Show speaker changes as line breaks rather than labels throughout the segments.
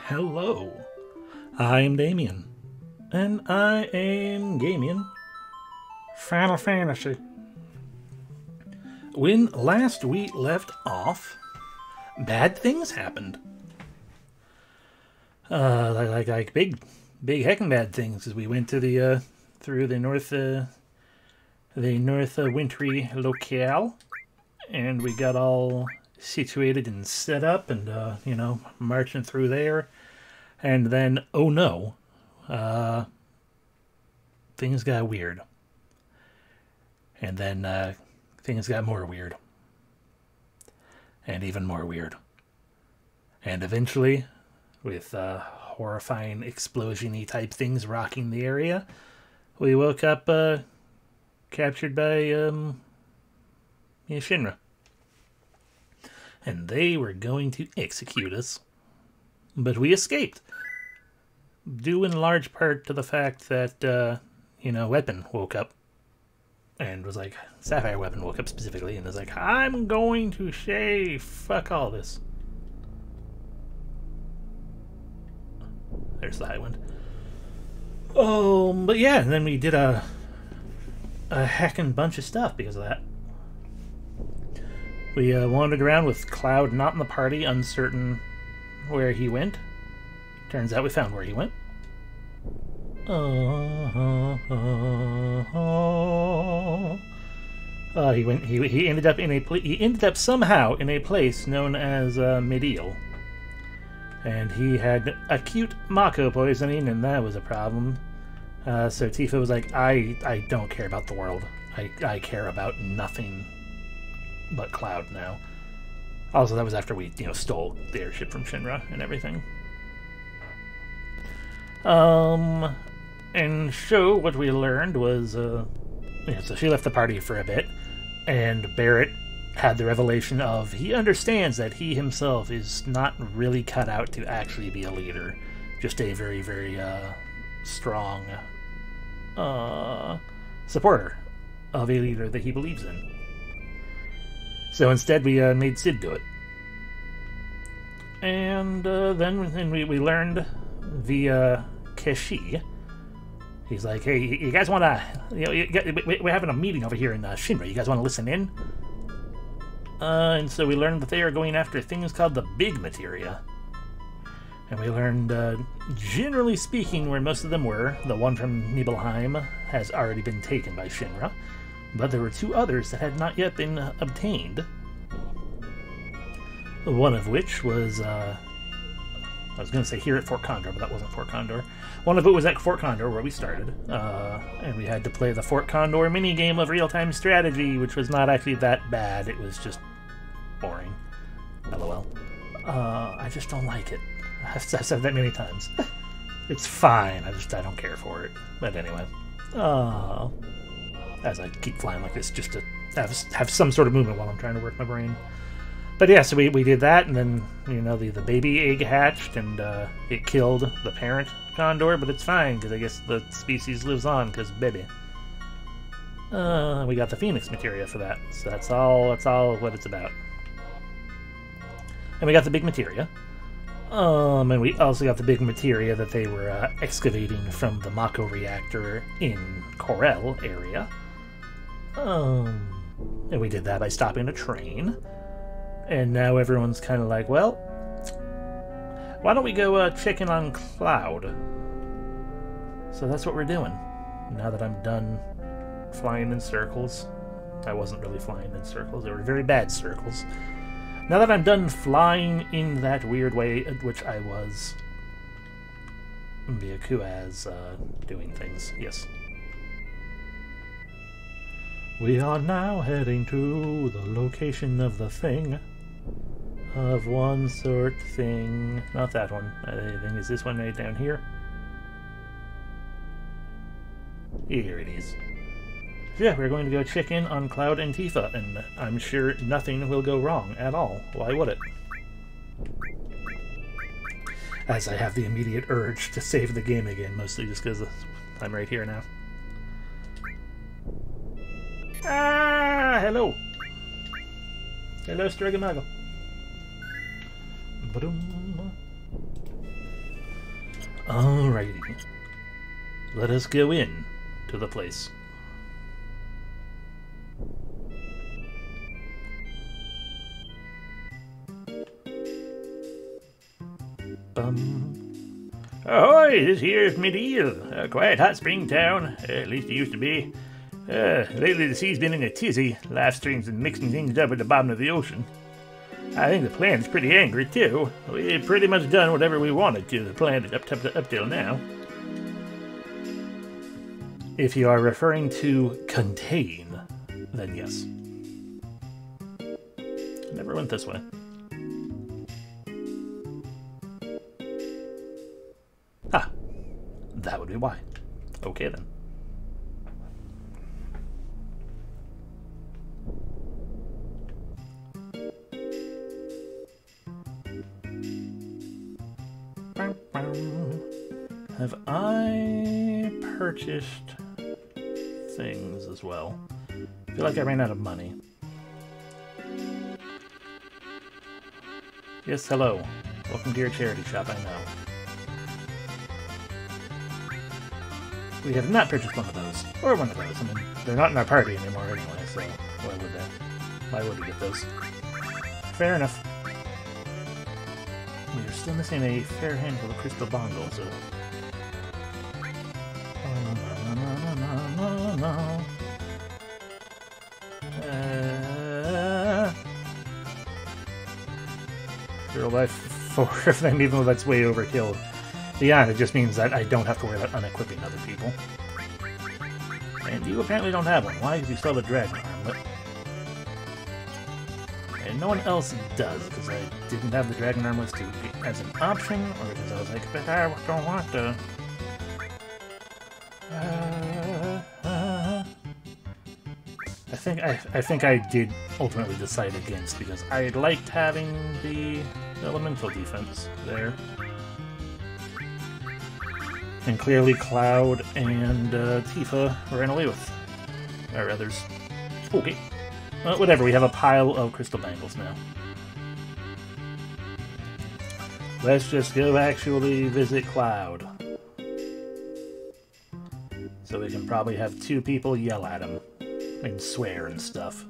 Hello, I am Damien, and I am Gamien. Final Fantasy. When last we left off, bad things happened. Like big heckin' bad things as we went to the through the north wintry locale, and we got all situated and set up, and marching through there, and then oh no, things got weird, and then things got more weird, and even more weird, and eventually, with horrifying explosion-y type things rocking the area, we woke up captured by Shinra. And they were going to execute us. But we escaped. Due in large part to the fact that, Weapon woke up. And was like, Sapphire Weapon woke up specifically and was like, I'm going to say fuck all this. There's the high wind. But yeah, and then we did a heckin' bunch of stuff because of that. We wandered around with Cloud not in the party, uncertain where he went. Turns out we found where he went. He ended up in he ended up somehow in a place known as Medial. And he had acute Mako poisoning, and that was a problem. So Tifa was like, I don't care about the world. I care about nothing but Cloud now. Also, that was after we, stole the airship from Shinra and everything. And so what we learned was, so she left the party for a bit, and Barrett had the revelation of he understands that he himself is not really cut out to actually be a leader, just a very, very strong supporter of a leader that he believes in. So instead we made Sid do it. And then we learned via Keshi. He's like, hey, you guys want to... we're having a meeting over here in Shinra. You guys want to listen in? And so we learned that they are going after things called the Big Materia. And we learned, generally speaking, where most of them were. The one from Nibelheim has already been taken by Shinra. But there were two others that had not yet been obtained. One of which was, I was going to say here at Fort Condor, but that wasn't Fort Condor. One of it was at Fort Condor, where we started. And we had to play the Fort Condor minigame of real-time strategy, which was not actually that bad. It was just boring. LOL. I just don't like it. I've said that many times. It's fine. I don't care for it. But anyway. As I keep flying like this, just to have some sort of movement while I'm trying to work my brain. But yeah, so we did that, and then, the baby egg hatched, and it killed the parent condor, but it's fine, because I guess the species lives on, because baby. We got the Phoenix materia for that, so that's all what it's about. And we got the big materia. And we also got the big materia that they were excavating from the Mako reactor in Corel area. And we did that by stopping a train. And now everyone's kind of like, well, why don't we go check in on Cloud? So that's what we're doing. Now that I'm done flying in circles. I wasn't really flying in circles. They were very bad circles. Now that I'm done flying in that weird way, which I was, Byakuaz doing things, yes. We are now heading to the location of the thing. Of one sort thing. Not that one. I think is this one right down here. Here it is. Yeah, we're going to go check in on Cloud and Tifa, and I'm sure nothing will go wrong at all. Why would it? As I have the immediate urge to save the game again, mostly just because I'm right here now. Ah, hello. Hello, Strigamago. Alrighty. Let us go in to the place. Ahoy! This here's Medieval. A quiet hot spring town. At least it used to be. Lately the sea's been in a tizzy. Live streams and mixing things up at the bottom of the ocean. I think the planet's pretty angry, too. We've pretty much done whatever we wanted to the planet up till now. If you are referring to contain, then yes. Never went this way. Ah, that would be why. Okay then. Have I purchased things as well? I feel like I ran out of money. Yes, hello. Welcome to your charity shop, I know. We have not purchased one of those. Or one of those. I mean, they're not in our party anymore anyway, so why would they? Why would we get those? Fair enough. We are still missing a fair handful of crystal bongos, so... Real life 4 of them, even though that's way overkill. Beyond, it just means that I don't have to worry about unequipping other people. And you apparently don't have one. Why? Because you still have a dragon armlet. And no one else does, because I didn't have the dragon armlets to be as an option, or because I was like, but I don't want to. I think I did ultimately decide against, because I liked having the elemental defense there. And clearly Cloud and Tifa ran away with our others. Okay. Well, whatever, we have a pile of crystal bangles now. Let's just go actually visit Cloud. So we can probably have 2 people yell at him and swear and stuff.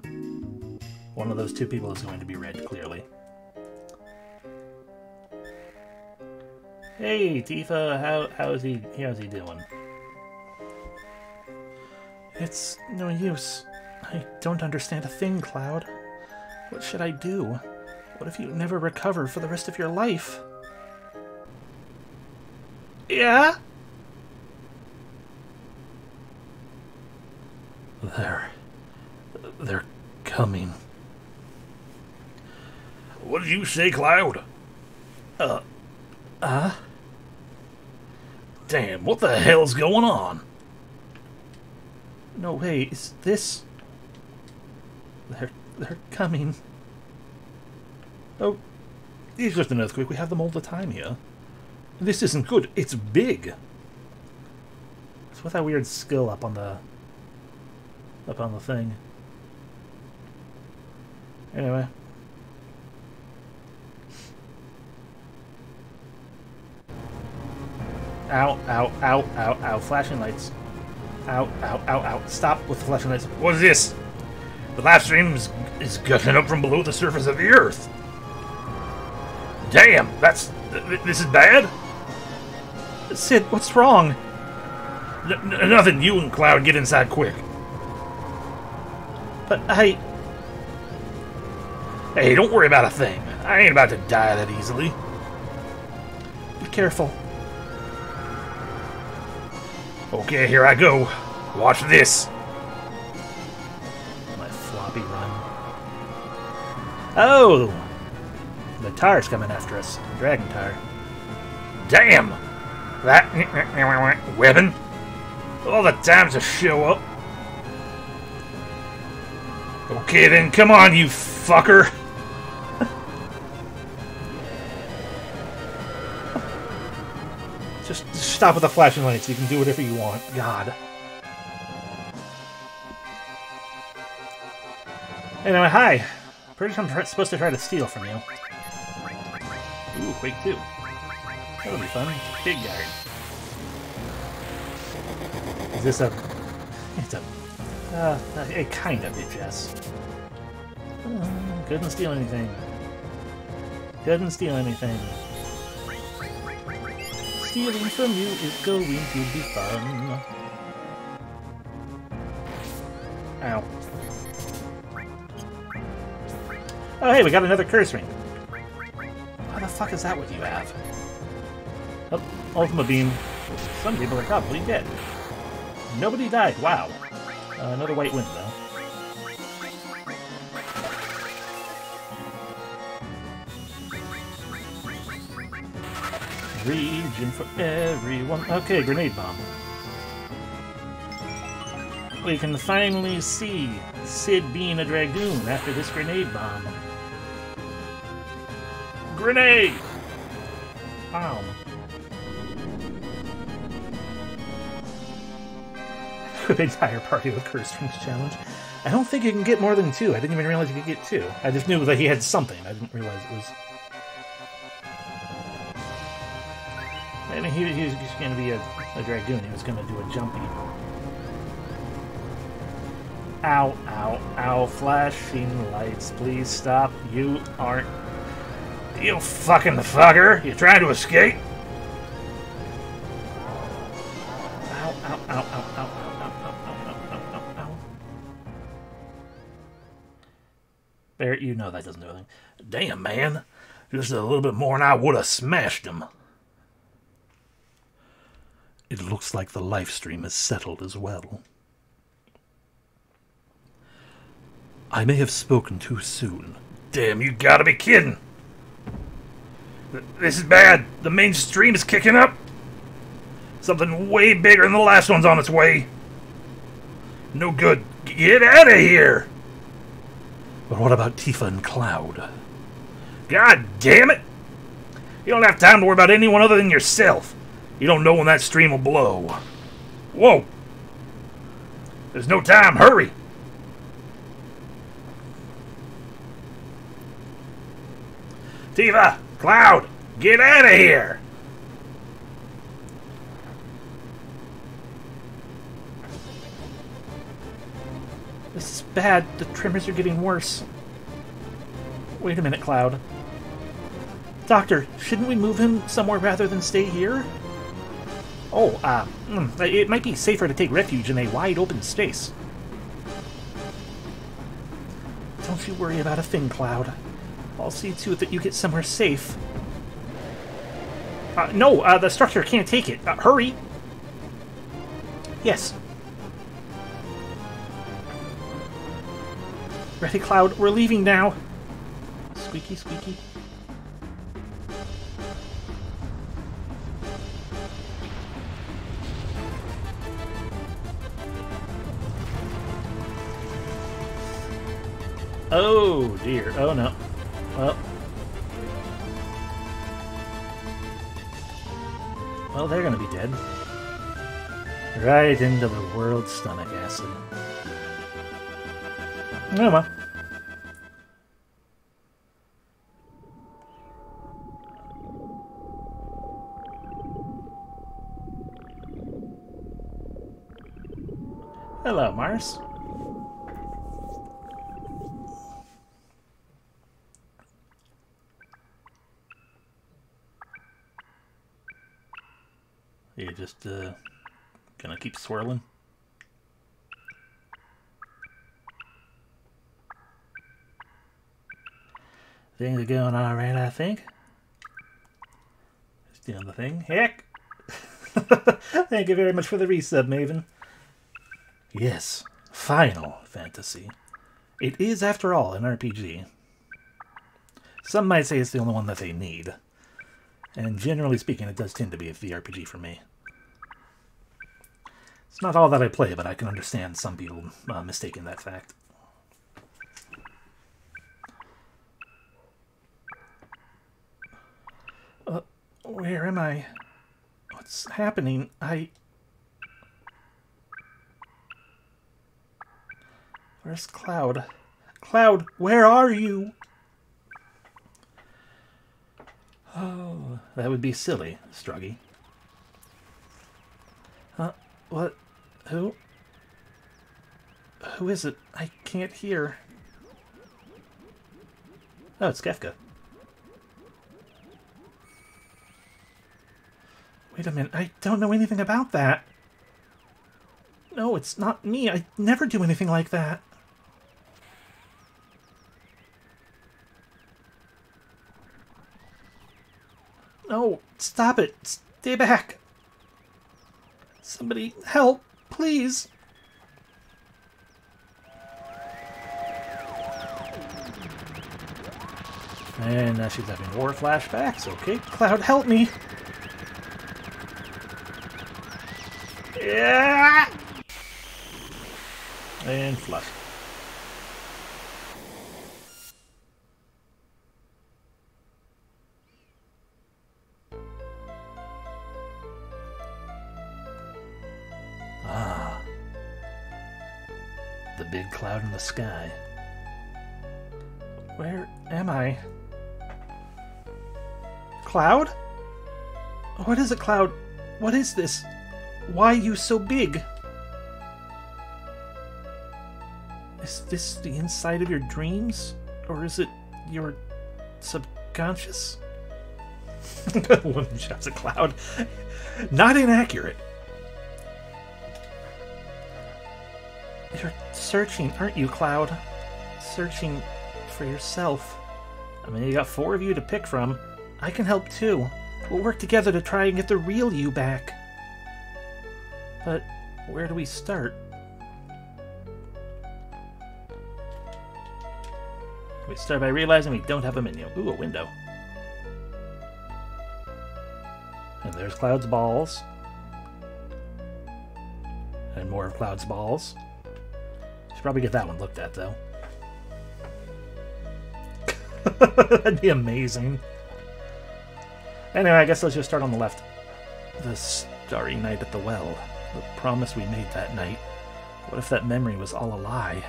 One of those 2 people is going to be red, clearly. Hey, Tifa, how's he doing? It's no use. I don't understand a thing, Cloud. What should I do? What if you never recover for the rest of your life? Yeah? They're coming. What did you say, Cloud? Damn, what the hell's going on? No way, is this... They're coming. Oh, it's just an earthquake. We have them all the time here. This isn't good. It's big. It's with that weird skill up on the thing. Anyway. Ow, ow, ow, ow, ow. Flashing lights. Ow, ow, ow, ow. Stop with the flashing lights. What is this? The live stream is gushing up from below the surface of the earth. Damn, this is bad? Sid, what's wrong? Nothing. You and Cloud get inside quick. But Hey, don't worry about a thing. I ain't about to die that easily. Be careful. Okay, here I go. Watch this. My floppy run. Oh! The Tar's coming after us. The Dragon Tar. Damn! That weapon. All the time to show up. Okay then, come on, you fucker! Just stop with the flashing lights. You can do whatever you want. God. Anyway, hi. Pretty sure I'm supposed to try to steal from you. Ooh, Quake 2. That'll be fun. Big guard. Is this a... It's a kind of bitch, yes. Couldn't steal anything. Couldn't steal anything. Stealing from you is going to be fun. Ow. Oh, hey, we got another curse ring. How the fuck is that what you have? Oh, Ultima Beam. Some people are probably dead. Nobody died. Wow. Another white wind, though. Region for everyone. Okay, grenade bomb. We can finally see Sid being a dragoon after this grenade bomb. Grenade! Wow. An entire party with curse rings challenge. I don't think you can get more than 2. I didn't even realize you could get 2. I just knew that he had something. I didn't realize it was... I mean, he was just going to be a dragoon. He was going to do a jumpy. Ow, ow, ow. Flashing lights. Please stop. You aren't... You fucking fucker. You trying to escape? Ow, ow, ow, ow, ow, ow, ow, ow, ow, ow, ow, ow. Barrett, you know that doesn't do anything. Damn, man. Just a little bit more and I would have smashed him. It looks like the live stream is settled as well. I may have spoken too soon. Damn, you gotta be kidding! This is bad. The main stream is kicking up. Something way bigger than the last one's on its way. No good. Get out of here! But what about Tifa and Cloud? God damn it! You don't have time to worry about anyone other than yourself. You don't know when that stream will blow. Whoa! There's no time. Hurry! Tifa! Cloud! Get out of here! This is bad. The tremors are getting worse. Wait a minute, Cloud. Doctor, shouldn't we move him somewhere rather than stay here? Oh, it might be safer to take refuge in a wide open space. Don't you worry about a thing, Cloud. I'll see to it that you get somewhere safe. No, the structure can't take it. Hurry! Yes. Ready, Cloud? We're leaving now. Squeaky, squeaky. Oh, dear. Oh, no. Well, they're gonna be dead. Right into the world's stomach acid. Oh, well. Hello, Mars. You just gonna keep swirling? Things are going all right, I think. Just doing the thing. Heck! Thank you very much for the resub, Maven. Yes, Final Fantasy. It is, after all, an RPG. Some might say it's the only one that they need. And generally speaking, it does tend to be a VRPG for me. It's not all that I play, but I can understand some people mistaking that fact. Where am I? What's happening? Where's Cloud? Cloud, where are you? Oh, That would be silly, Struggy. What? Who? Who is it? I can't hear. Oh, it's Kefka. Wait a minute, I don't know anything about that. No, it's not me. I never do anything like that. No, stop it. Stay back. Somebody help, please. And now she's having war flashbacks. Okay, Cloud, help me. Yeah. And flush. Ah. The big cloud in the sky. Where am I? Cloud? What is it, Cloud? What is this? Why are you so big? Is this the inside of your dreams? Or is it your subconscious? Woman shouts at Cloud. Not inaccurate. You're searching, aren't you, Cloud? Searching for yourself. I mean, you got 4 of you to pick from. I can help too. We'll work together to try and get the real you back. But where do we start? We start by realizing we don't have a menu. Ooh, a window. And there's Cloud's balls. And more of Cloud's balls. Should probably get that one looked at, though. That'd be amazing. Anyway, I guess let's just start on the left. The starry night at the well. The promise we made that night. What if that memory was all a lie?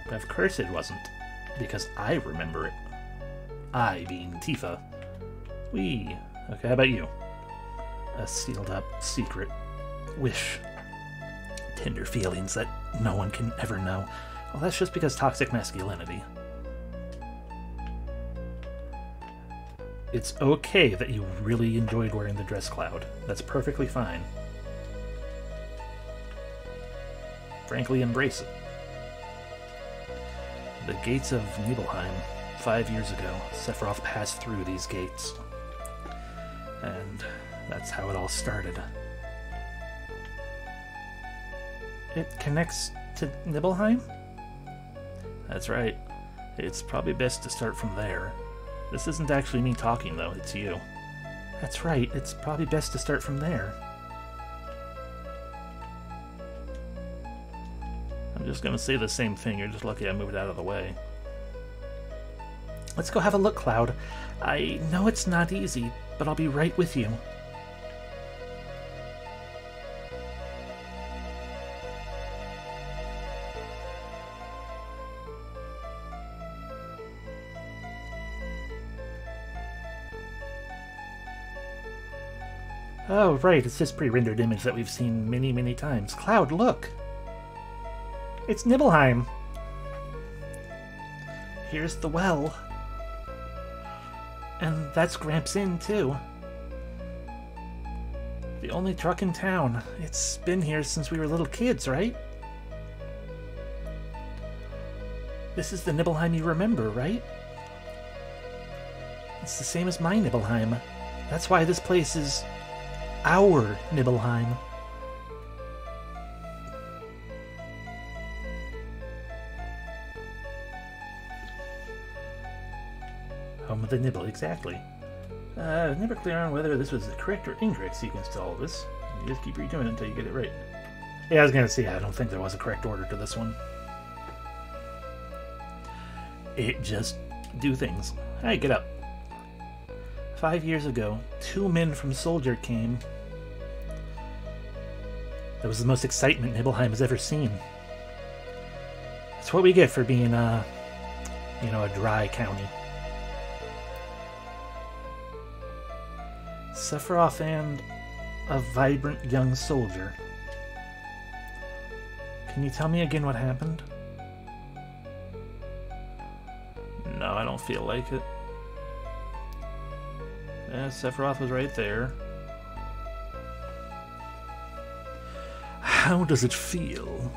But of course it wasn't. Because I remember it. I being Tifa. Okay, how about you? A sealed up secret. Wish. Tender feelings that no one can ever know. Well, that's just because toxic masculinity. It's okay that you really enjoyed wearing the dress, Cloud. That's perfectly fine. Frankly, embrace it. The gates of Nibelheim, 5 years ago, Sephiroth passed through these gates. And that's how it all started. It connects to Nibelheim? That's right. It's probably best to start from there. This isn't actually me talking, though. It's you. That's right. It's probably best to start from there. I'm just gonna say the same thing. You're just lucky I moved out of the way. Let's go have a look, Cloud. I know it's not easy, but I'll be right with you. Oh, right, it's this pre-rendered image that we've seen many, many times. Cloud, look! It's Nibelheim! Here's the well. And that's Gramps Inn, too. The only truck in town. It's been here since we were little kids, right? This is the Nibelheim you remember, right? It's the same as my Nibelheim. That's why this place is our Nibelheim. Home of the Nibble, exactly. Never clear on whether this was the correct or incorrect sequence to all of this. You just keep redoing it until you get it right. Yeah, I was gonna say, I don't think there was a correct order to this one. It just do things. Hey, get up. 5 years ago, 2 men from Soldier came. That was the most excitement Nibelheim has ever seen. That's what we get for being, you know, a dry county. Sephiroth and a vibrant young soldier. Can you tell me again what happened? No, I don't feel like it. Yeah, Sephiroth was right there. How does it feel?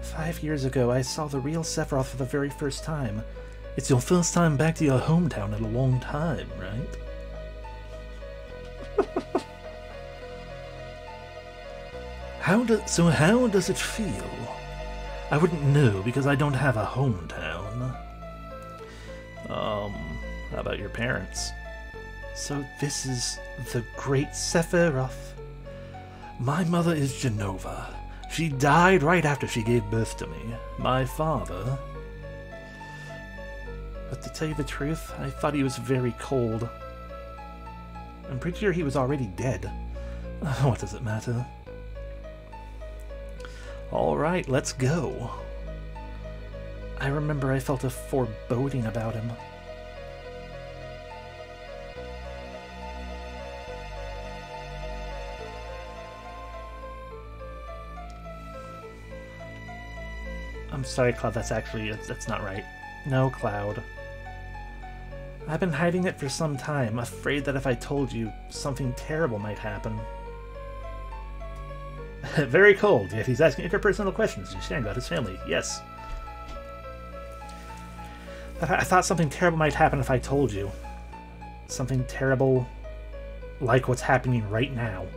5 years ago, I saw the real Sephiroth for the very first time. It's your first time back to your hometown in a long time, right? How does it feel? I wouldn't know because I don't have a hometown. How about your parents? So this is the great Sephiroth. My mother is Genova. She died right after she gave birth to me. My father... But to tell you the truth, I thought he was very cold. I'm pretty sure he was already dead. What does it matter? Alright, let's go. I remember I felt a foreboding about him. I'm sorry, Cloud, that's not right. No, Cloud. I've been hiding it for some time, afraid that if I told you, something terrible might happen. Very cold, yet he's asking interpersonal questions. He's sharing about his family. Yes. I thought something terrible might happen if I told you. Something terrible like what's happening right now.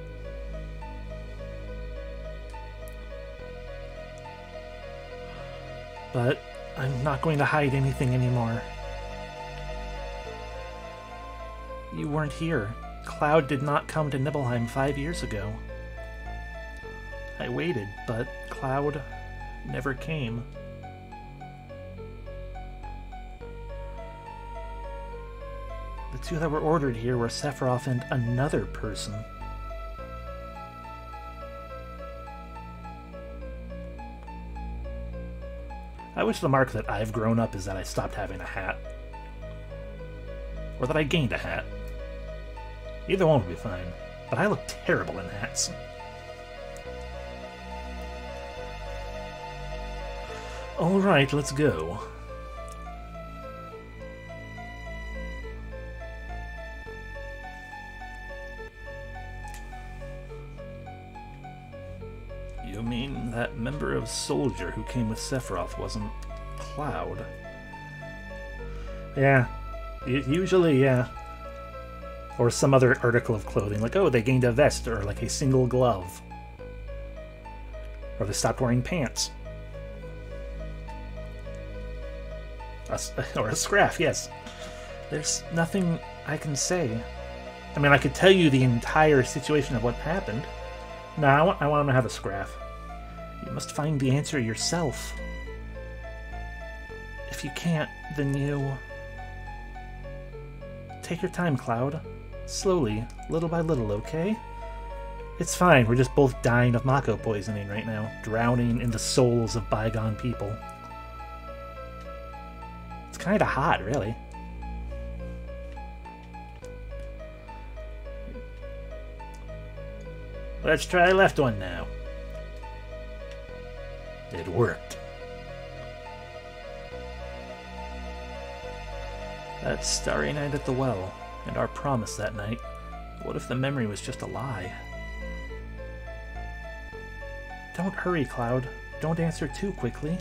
But I'm not going to hide anything anymore. You weren't here. Cloud did not come to Nibelheim 5 years ago. I waited, but Cloud never came. The two that were ordered here were Sephiroth and another person. I wish the mark that I've grown up is that I stopped having a hat. Or that I gained a hat. Either one would be fine, but I look terrible in hats. Alright, let's go. You mean that member of Soldier who came with Sephiroth wasn't Cloud? Yeah. Usually, yeah. Or some other article of clothing, like, oh, they gained a vest, or like a single glove. Or they stopped wearing pants. Or a scrap, yes. There's nothing I can say. I mean, I could tell you the entire situation of what happened. No, I want to have a scrap. You must find the answer yourself. If you can't, then you... Take your time, Cloud. Slowly, little by little, okay? It's fine, we're just both dying of Mako poisoning right now, drowning in the souls of bygone people. It's kinda hot, really. Let's try left one now. It worked. That starry night at the well, and our promise that night. What if the memory was just a lie? Don't hurry, Cloud. Don't answer too quickly.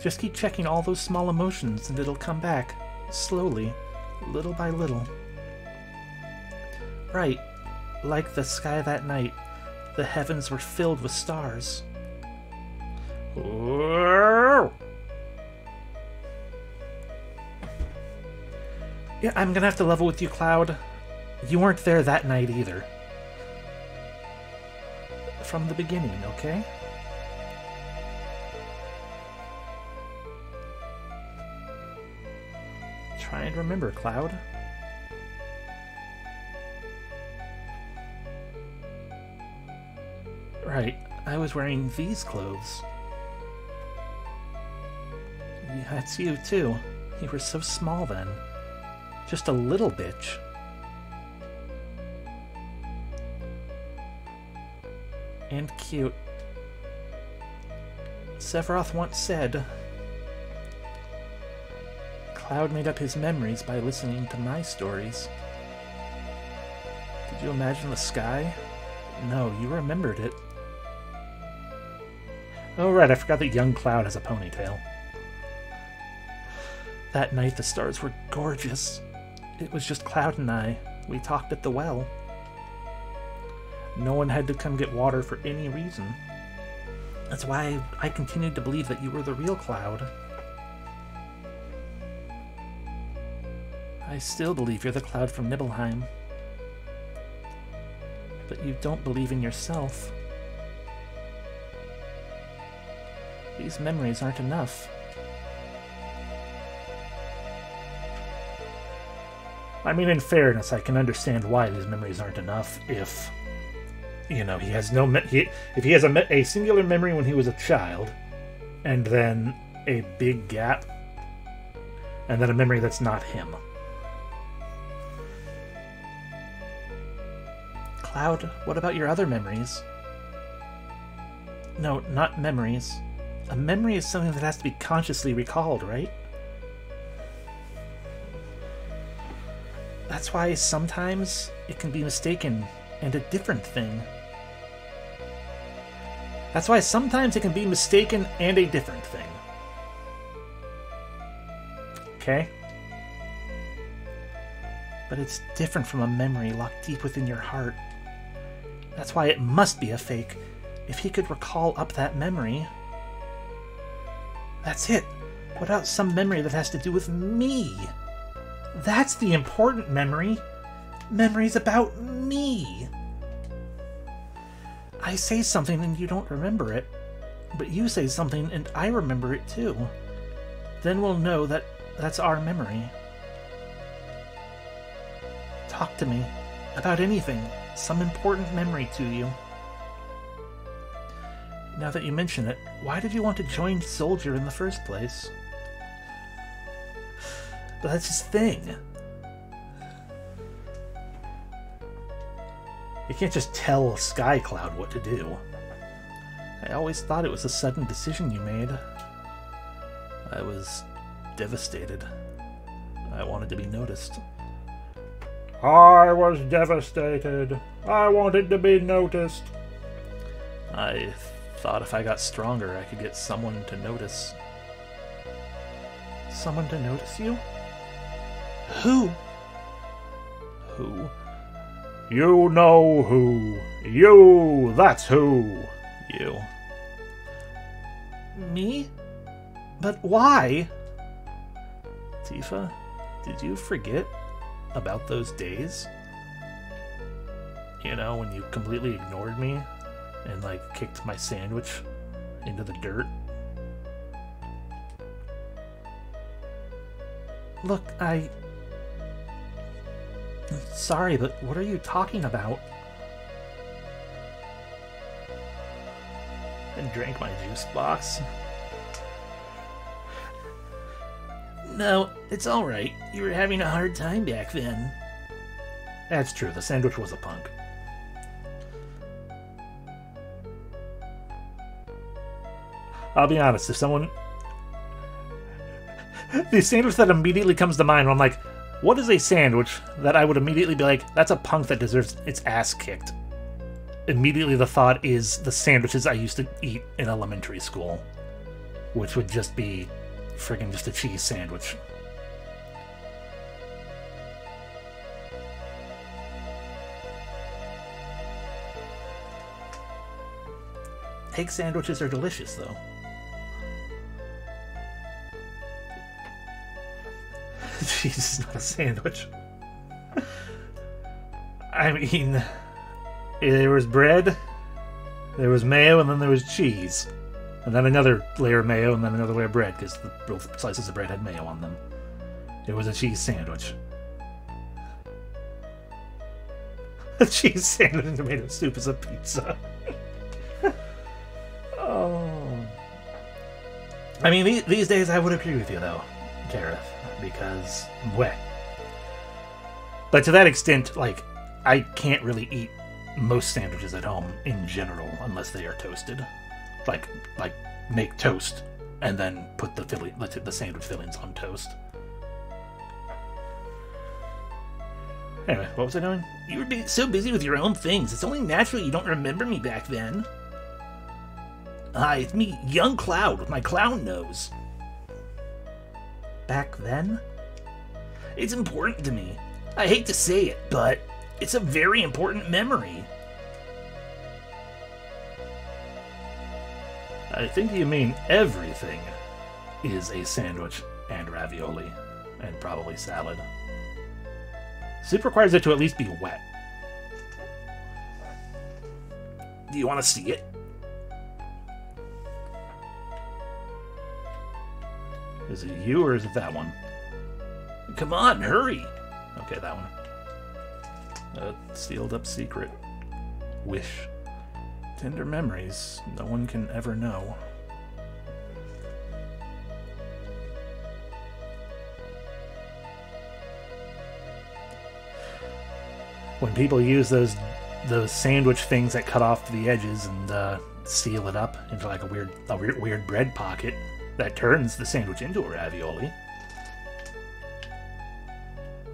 Just keep checking all those small emotions and it'll come back. Slowly, little by little. Right, like the sky that night. The heavens were filled with stars. Whoa! Yeah, I'm gonna have to level with you, Cloud. You weren't there that night either. From the beginning, okay? Try and remember, Cloud. Right, I was wearing these clothes. Yeah, it's you too. You were so small then. Just a little bitch. And cute. Sephiroth once said, Cloud made up his memories by listening to my stories. Did you imagine the sky? No, you remembered it. Oh right, I forgot that young Cloud has a ponytail. That night the stars were gorgeous. It was just Cloud and I. We talked at the well. No one had to come get water for any reason. That's why I continued to believe that you were the real Cloud. I still believe you're the Cloud from Nibelheim. But you don't believe in yourself. These memories aren't enough. I mean, in fairness, I can understand why these memories aren't enough if, you know, he has no... if he has a singular memory when he was a child, and then a big gap, and then a memory that's not him. Cloud, what about your other memories? No, not memories. A memory is something that has to be consciously recalled, right? That's why sometimes it can be mistaken and a different thing. That's why sometimes it can be mistaken and a different thing. Okay? But it's different from a memory locked deep within your heart. That's why it must be a fake. If he could recall up that memory... That's it. What about some memory that has to do with me? That's the important memory. Memories about me. I say something and you don't remember it, but you say something and I remember it too. Then we'll know that that's our memory. Talk to me about anything, some important memory to you. Now that you mention it, why did you want to join Soldier in the first place? But that's his thing. You can't just tell Sky Cloud what to do. I always thought it was a sudden decision you made. I was devastated. I wanted to be noticed. I was devastated. I wanted to be noticed. I thought if I got stronger, I could get someone to notice. Someone to notice you? Who? Who? You know who. You! That's who! You. Me? But why? Tifa, did you forget about those days? You know, when you completely ignored me and, like, kicked my sandwich into the dirt? Look, I'm sorry, but what are you talking about? And drank my juice box. No, it's alright. You were having a hard time back then. That's true, the sandwich was a punk. I'll be honest, if someone... the sandwich that immediately comes to mind when I'm like, what is a sandwich that I would immediately be like, that's a punk that deserves its ass kicked? Immediately the thought is the sandwiches I used to eat in elementary school, which would just be friggin' just a cheese sandwich. Egg sandwiches are delicious, though. Cheese is not a sandwich. I mean, there was bread, there was mayo, and then there was cheese. And then another layer of mayo, and then another layer of bread, because both slices of bread had mayo on them. It was a cheese sandwich. A cheese sandwich and tomato soup is a pizza. Oh. I mean, these days I would agree with you, though, Gareth, because, bleh. But to that extent, like, I can't really eat most sandwiches at home in general, unless they are toasted. Like make toast and then put the sandwich fillings on toast. Anyway, what was I doing? You were so busy with your own things. It's only natural you don't remember me back then. Hi, it's me, young Cloud, with my clown nose. Back then? It's important to me. I hate to say it, but it's a very important memory. I think you mean everything is a sandwich and ravioli, and probably salad. Soup requires it to at least be wet. Do you want to see it? Is it you or is it that one? Come on, hurry! Okay, that one. A sealed up secret. Wish. Tender memories no one can ever know. When people use those sandwich things that cut off the edges and seal it up into like a weird bread pocket that turns the sandwich into a ravioli.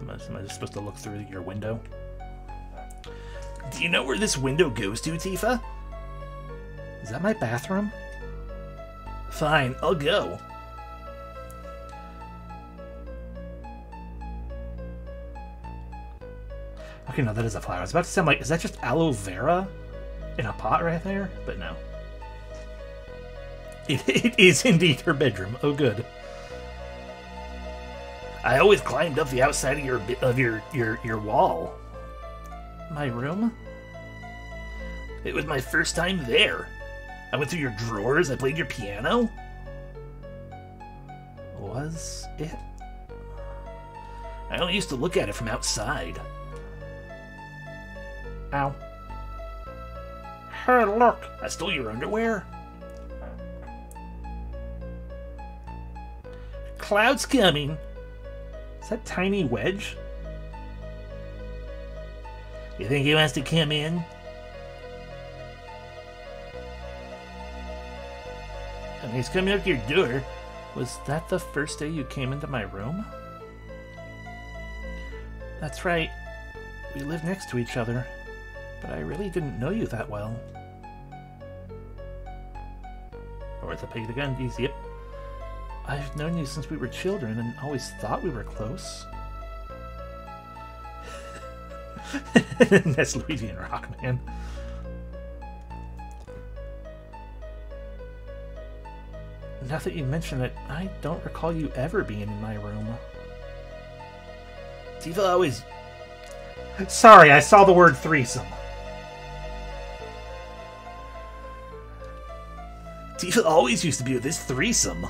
Am I just supposed to look through your window? Do you know where this window goes to, Tifa? Is that my bathroom? Fine, I'll go. Okay, no, that is a flower. I was about to say, I'm like, is that just aloe vera in a pot right there? But no. It is indeed her bedroom. Oh, good. I always climbed up the outside of your wall. My room? It was my first time there. I went through your drawers. I played your piano. Was it? I only used to look at it from outside. Ow. Hey, look! I stole your underwear. Cloud's coming. Is that Tiny Wedge? You think he wants to come in? And he's coming up to your door. Was that the first day you came into my room? That's right. We live next to each other, but I really didn't know you that well. Orthopedic undies, yep. I've known you since we were children and always thought we were close. That's Luigi and Rockman. Now that you mention it, I don't recall you ever being in my room. Tifa always... Sorry, I saw the word threesome. Tifa always used to be with this threesome.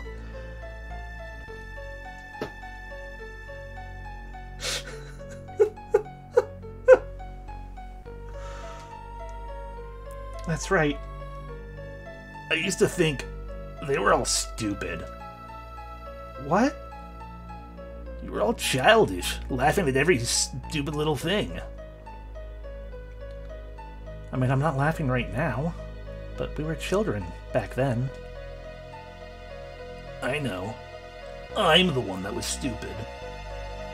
That's right. I used to think they were all stupid. What? You were all childish, laughing at every stupid little thing. I mean, I'm not laughing right now, but we were children back then. I know. I'm the one that was stupid.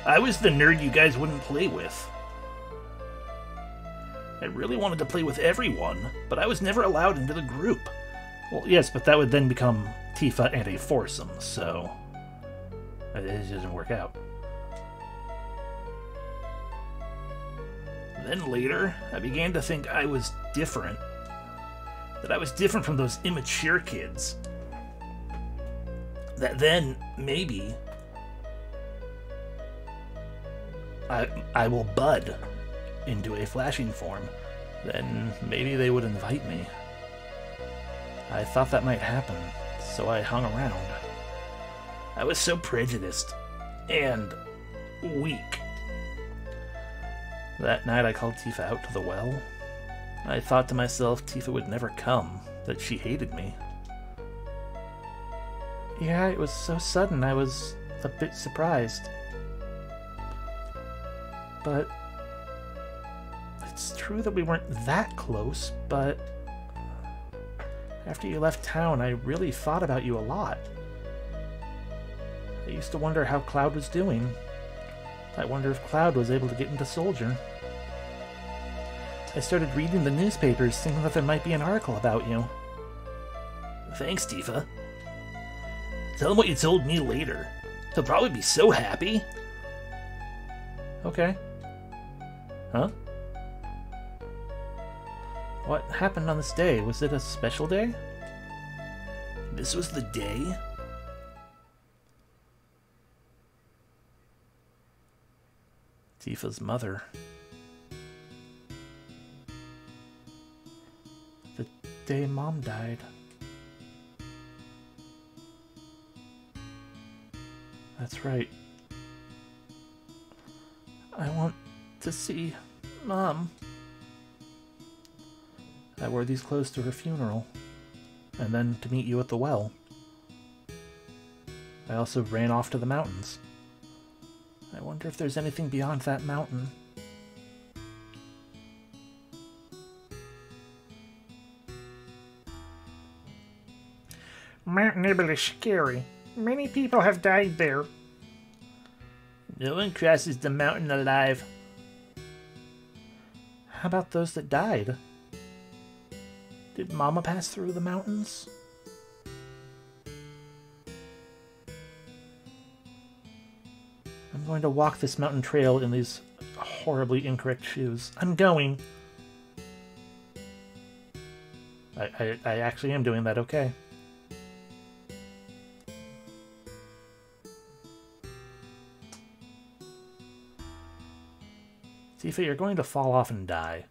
I was the nerd you guys wouldn't play with. I really wanted to play with everyone, but I was never allowed into the group. Well, yes, but that would then become Tifa and a foursome, so... it doesn't work out. Then later, I began to think I was different. That I was different from those immature kids. That then, maybe... I will bud into a flashing form. Then maybe they would invite me. I thought that might happen, so I hung around. I was so prejudiced and weak. That night I called Tifa out to the well. I thought to myself Tifa would never come, that she hated me. Yeah, it was so sudden I was a bit surprised. But It's true that we weren't that close, but after you left town, I really thought about you a lot. I used to wonder how Cloud was doing. I wonder if Cloud was able to get into Soldier. I started reading the newspapers thinking that there might be an article about you.
Thanks, Tifa. Tell him what you told me later. He'll probably be so happy.
Okay. Huh? What happened on this day? Was it a special day?
This was the day?
Tifa's mother. The day Mom died. That's right. I want to see Mom. I wore these clothes to her funeral, and then to meet you at the well. I also ran off to the mountains. I wonder if there's anything beyond that mountain.
Mount Nibble is scary. Many people have died there.
No one crosses the mountain alive.
How about those that died? Did Mama pass through the mountains? I'm going to walk this mountain trail in these horribly incorrect shoes. I'm going. I actually am doing that, okay. Tifa, you're going to fall off and die.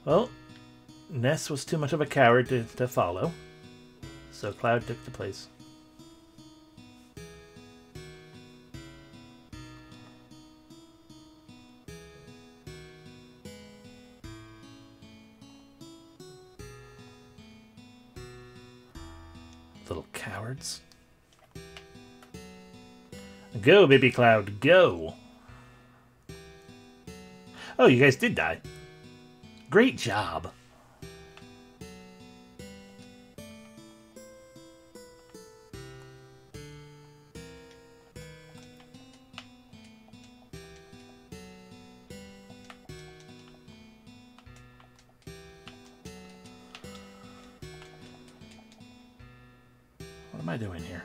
Well, Ness was too much of a coward to follow, so Cloud took the place. Little cowards. Go, baby Cloud, go! Oh, you guys did die. Great job. What am I doing here?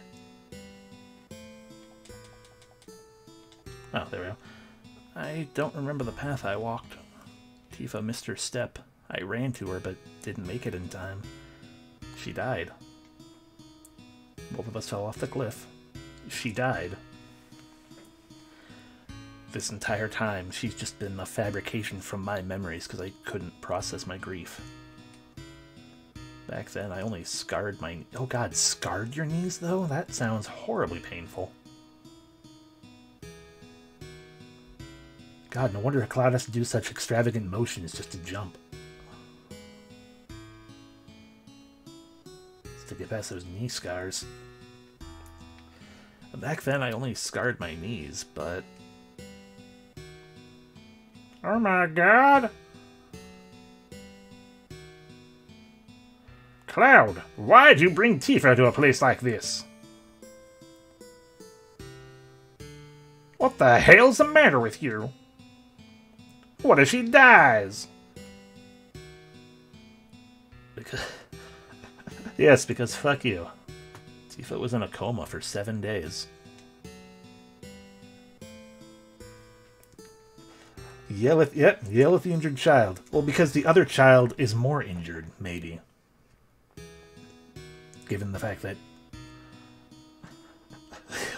Oh, there we go. I don't remember the path I walked. Tifa missed her step. I ran to her, but didn't make it in time. She died. Both of us fell off the cliff. She died. This entire time, she's just been a fabrication from my memories because I couldn't process my grief. Back then, I only scarred my... Oh god, scarred your knees, though? That sounds horribly painful. God, no wonder Cloud has to do such extravagant motions just to jump. Just to get past those knee scars. Back then, I only scarred my knees, but...
Oh my god! Cloud, why'd you bring Tifa to a place like this? What the hell's the matter with you? What if she dies?
Because... yes, because fuck you. Tifa was in a coma for 7 days. Yell at the injured child. Well, because the other child is more injured, maybe. Given the fact that...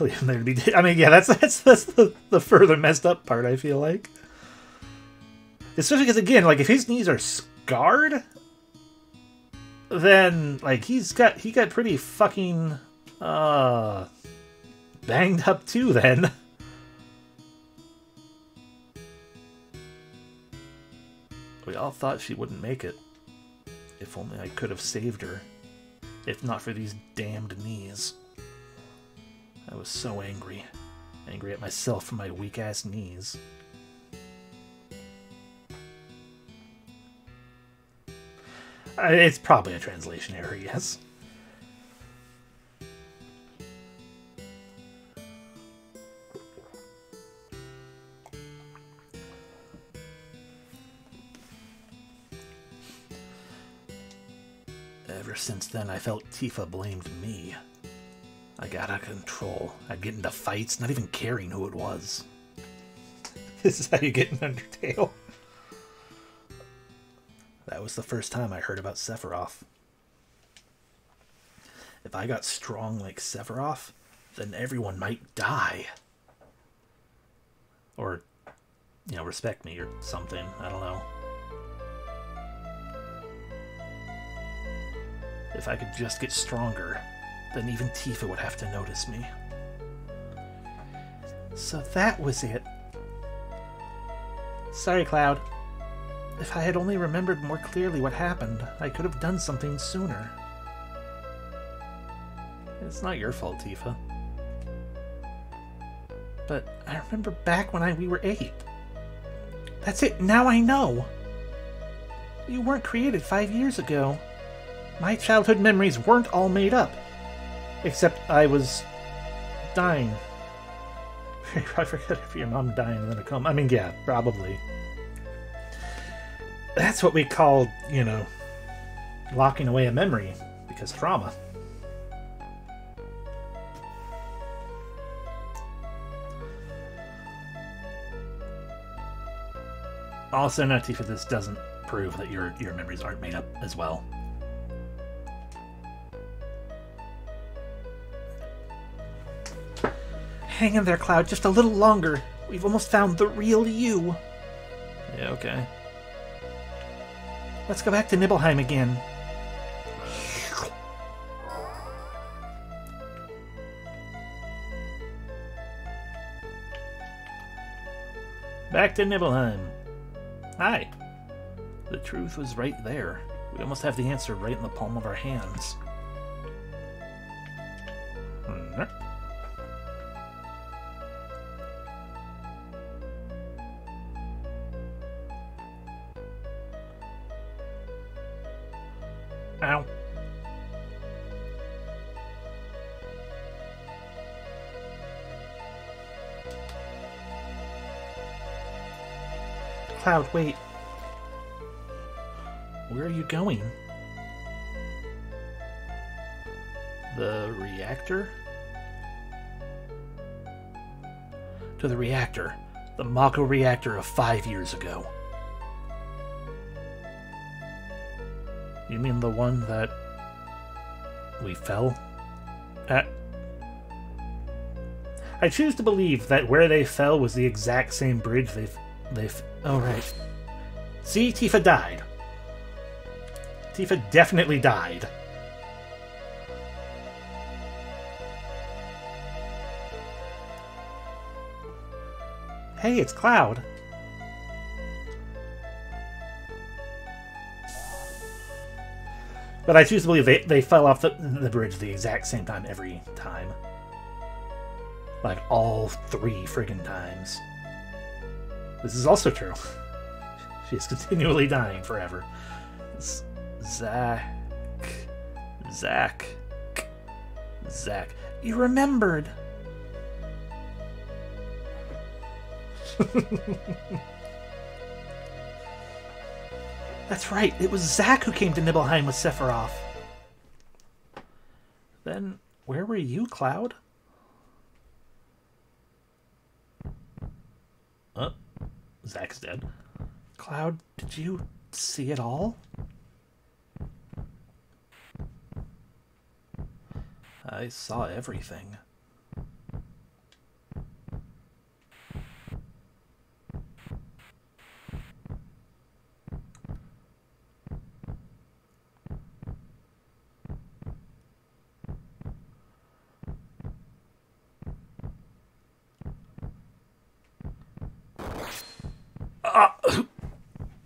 I mean, yeah, that's the further messed up part, I feel like. Especially because, again, like, if his knees are scarred, then, like, he got pretty fucking, banged up too, then. all thought she wouldn't make it. If only I could have saved her. If not for these damned knees. I was so angry. Angry at myself for my weak-ass knees. It's probably a translation error, yes. Ever since then, I felt Tifa blamed me. I got out of control. I'd get into fights, not even caring who it was. This is how you get in Undertale. That was the first time I heard about Sephiroth. If I got strong like Sephiroth, then everyone might die. Or, you know, respect me or something. I don't know. If I could just get stronger, then even Tifa would have to notice me. So that was it. Sorry, Cloud. If I had only remembered more clearly what happened, I could have done something sooner. It's not your fault, Tifa. But I remember back when we were 8. That's it, now I know! You weren't created 5 years ago. My childhood memories weren't all made up. Except I was dying. I forget if your mom dying and then a coma. I mean, yeah, probably. That's what we call, you know, locking away a memory, because trauma. Also, no, Tifa, this doesn't prove that your memories aren't made up as well. Hang in there, Cloud, just a little longer. We've almost found the real you. Yeah, okay. Let's go back to Nibelheim again. Back to Nibelheim. Hi. The truth was right there. We almost have the answer right in the palm of our hands. Ow. Cloud, wait. Where are you going? The reactor? To the reactor. The Mako reactor of 5 years ago. You mean the one that we fell at? I choose to believe that where they fell was the exact same bridge they've... Oh, right. See, Tifa died. Tifa definitely died. Hey, it's Cloud. But I choose to believe they fell off the bridge the exact same time every time. Like, all 3 friggin' times. This is also true. She is continually dying forever. Zack. You remembered! That's right, it was Zack who came to Nibelheim with Sephiroth. Then, where were you, Cloud? Oh, Zack's dead. Cloud, did you see it all? I saw everything.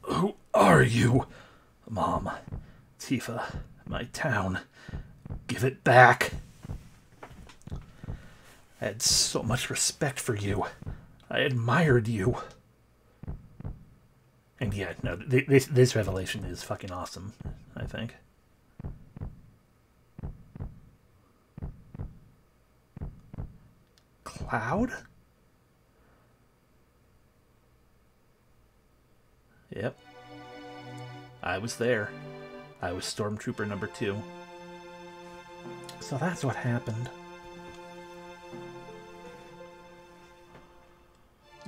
Who are
are you? Mom, Tifa, my town. Give it back. I had so much respect for you. I admired you.
And yeah, no, this revelation is fucking awesome, I think.
Cloud?
Yep. I was there. I was Stormtrooper number 2.
So that's what happened.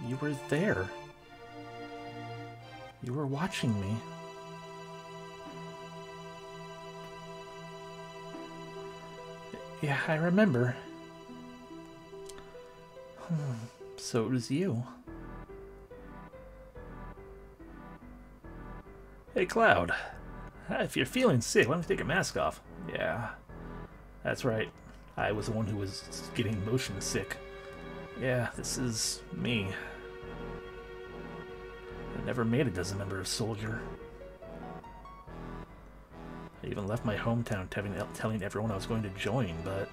You were there. You were watching me. Yeah, I remember. So it was you.
Hey, Cloud. If you're feeling sick, why don't you take your mask off? Yeah. That's right. I was the one who was getting motion sick. Yeah, this is me. I never made it as a member of Soldier. I even left my hometown telling everyone I was going to join, but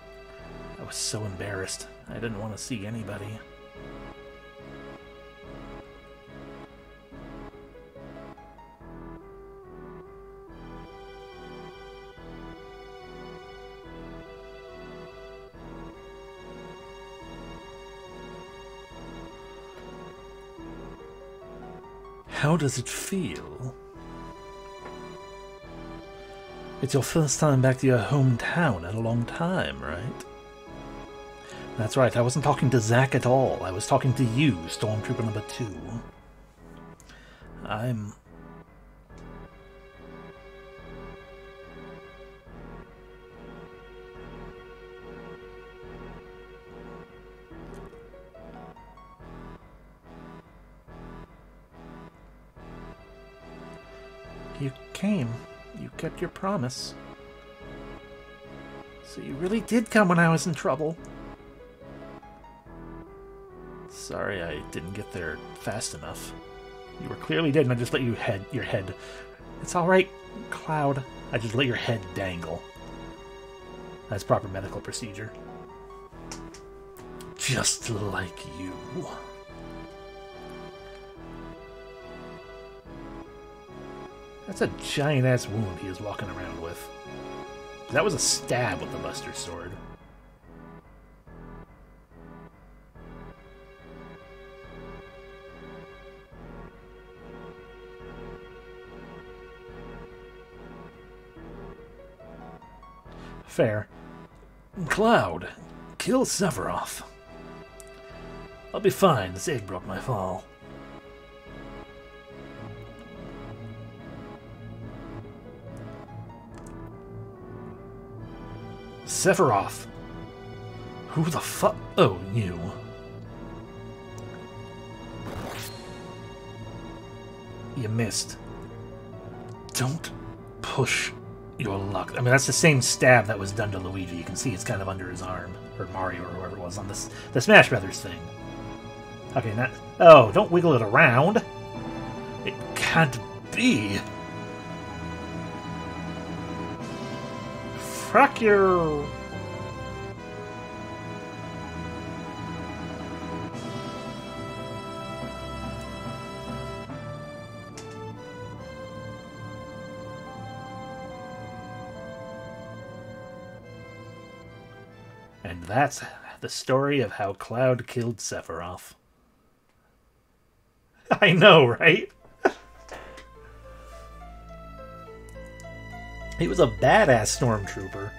I was so embarrassed. I didn't want to see anybody. How does it feel? It's your first time back to your hometown in a long time, right? That's right, I wasn't talking to Zack at all. I was talking to you, Stormtrooper number 2.
You came. You kept your promise. So you really did come when I was in trouble.
Sorry I didn't get there fast enough. You were clearly dead and I just let your head...
It's alright, Cloud.
I just let your head dangle. That's proper medical procedure. Just like you. That's a giant-ass wound he is walking around with. That was a stab with the Buster Sword. Fair. Cloud, kill Sephiroth. I'll be fine. This egg broke my fall. Sephiroth. Who the fuck? Oh, you. You missed. Don't push your luck. I mean, that's the same stab that was done to Luigi. You can see it's kind of under his arm. Or Mario or whoever it was on this, the Smash Brothers thing. Okay, not... Oh, don't wiggle it around. It can't be. Fuck you. And that's the story of how Cloud killed Sephiroth. I know, right? He was a badass stormtrooper.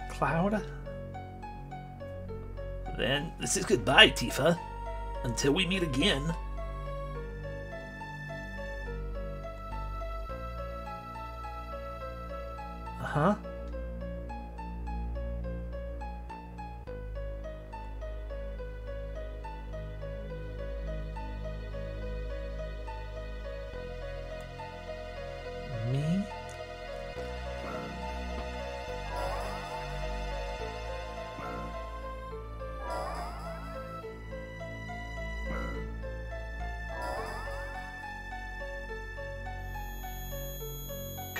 Cloud? Then this is goodbye, Tifa. Until we meet again. Uh-huh. Me?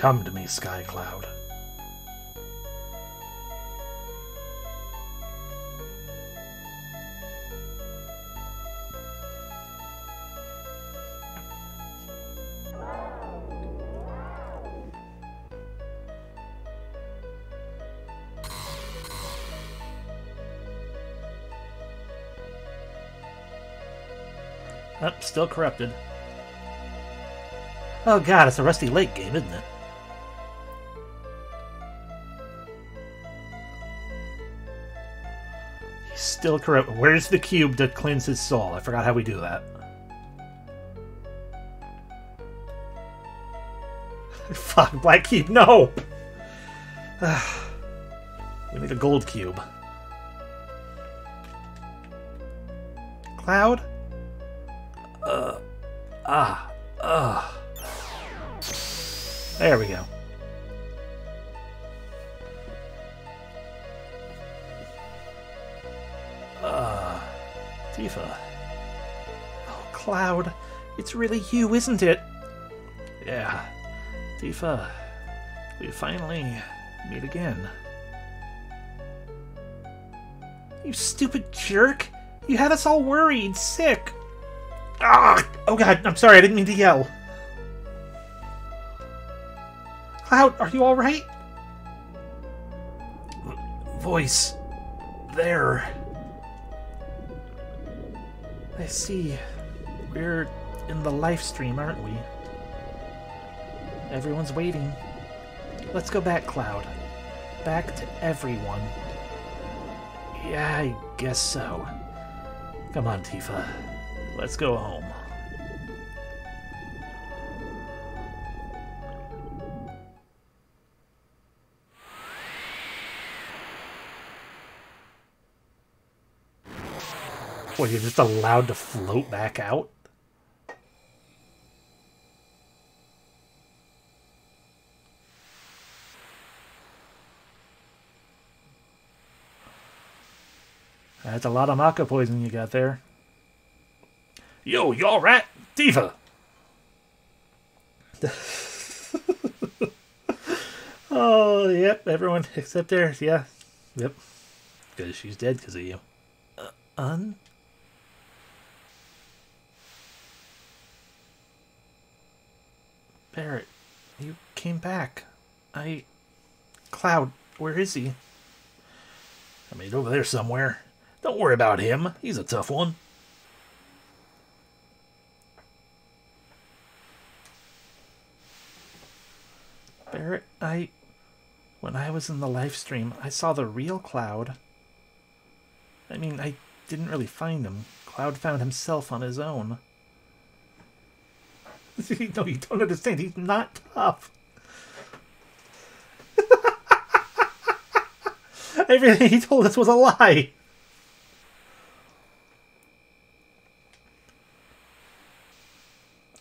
Come to me, Sky Cloud.
Oh, still corrupted. Oh god, it's a Rusty Lake game, isn't it?
He's still corrupt. Where's the cube to cleanse his soul? I forgot how we do that. Fuck, black cube, no! We need a gold cube. Cloud? There we go. Tifa. Oh, Cloud. It's really you, isn't it? Yeah. Tifa. We finally meet again. You stupid jerk! You had us all worried, sick! Ah! Oh god, I'm sorry, I didn't mean to yell. Cloud, are you alright? Voice. There. I see. We're in the live stream, aren't we? Everyone's waiting. Let's go back, Cloud. Back to everyone. Yeah, I guess so. Come on, Tifa. Let's go home. What, you're just allowed to float back out? That's a lot of Maka poison you got there. Yo, you alright? Tifa! Oh, yep, everyone except her, yeah. Yep. Because she's dead because of you. Barret, you came back. Cloud, where is he? I mean, over there somewhere. Don't worry about him. He's a tough one. Barret, when I was in the live stream, I saw the real Cloud. I mean, I didn't really find him. Cloud found himself on his own. No, you don't understand. He's not tough. Everything he told us was a lie.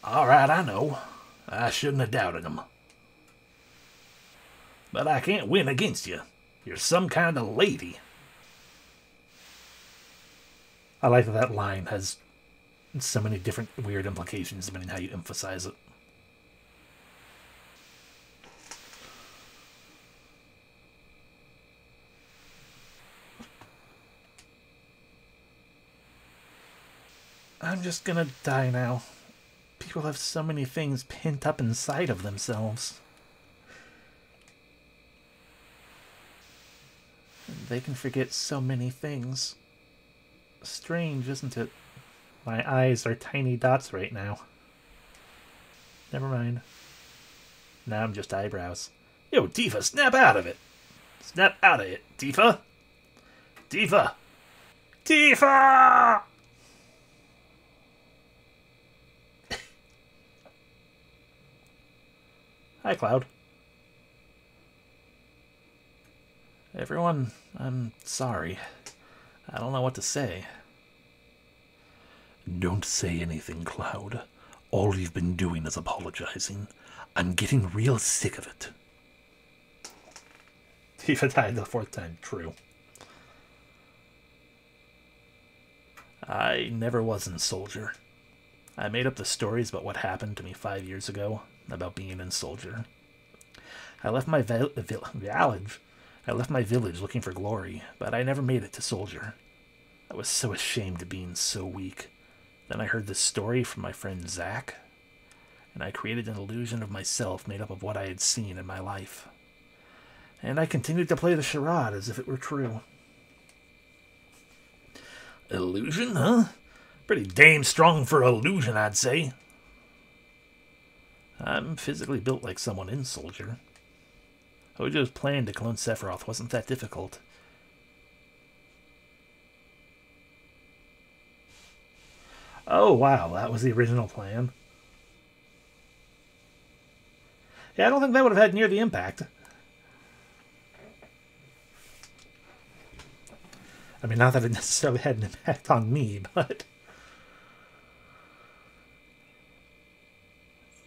Alright, I know. I shouldn't have doubted him. But I can't win against you. You're some kind of lady. I like that that line has so many different weird implications depending on how you emphasize it. I'm just gonna die now. People have so many things pent up inside of themselves. They can forget so many things. Strange, isn't it? My eyes are tiny dots right now. Never mind. Now I'm just eyebrows. Yo, Tifa, snap out of it! Snap out of it, Tifa! Tifa! Tifa! Hi, Cloud. Everyone, I'm sorry. I don't know what to say. Don't say anything, Cloud. All you've been doing is apologizing. I'm getting real sick of it. Tifa died the fourth time. True. I never was in Soldier. I made up the stories about what happened to me 5 years ago about being in Soldier. I left my village. I left my village looking for glory, but I never made it to soldier. I was so ashamed of being so weak. Then I heard this story from my friend Zach, and I created an illusion of myself made up of what I had seen in my life. And I continued to play the charade as if it were true.
Illusion, huh? Pretty damn strong for illusion, I'd say.
I'm physically built like someone in soldier. Hojo's plan to clone Sephiroth wasn't that difficult. Oh, wow, that was the original plan. Yeah, I don't think that would have had near the impact. I mean, not that it necessarily had an impact on me, but...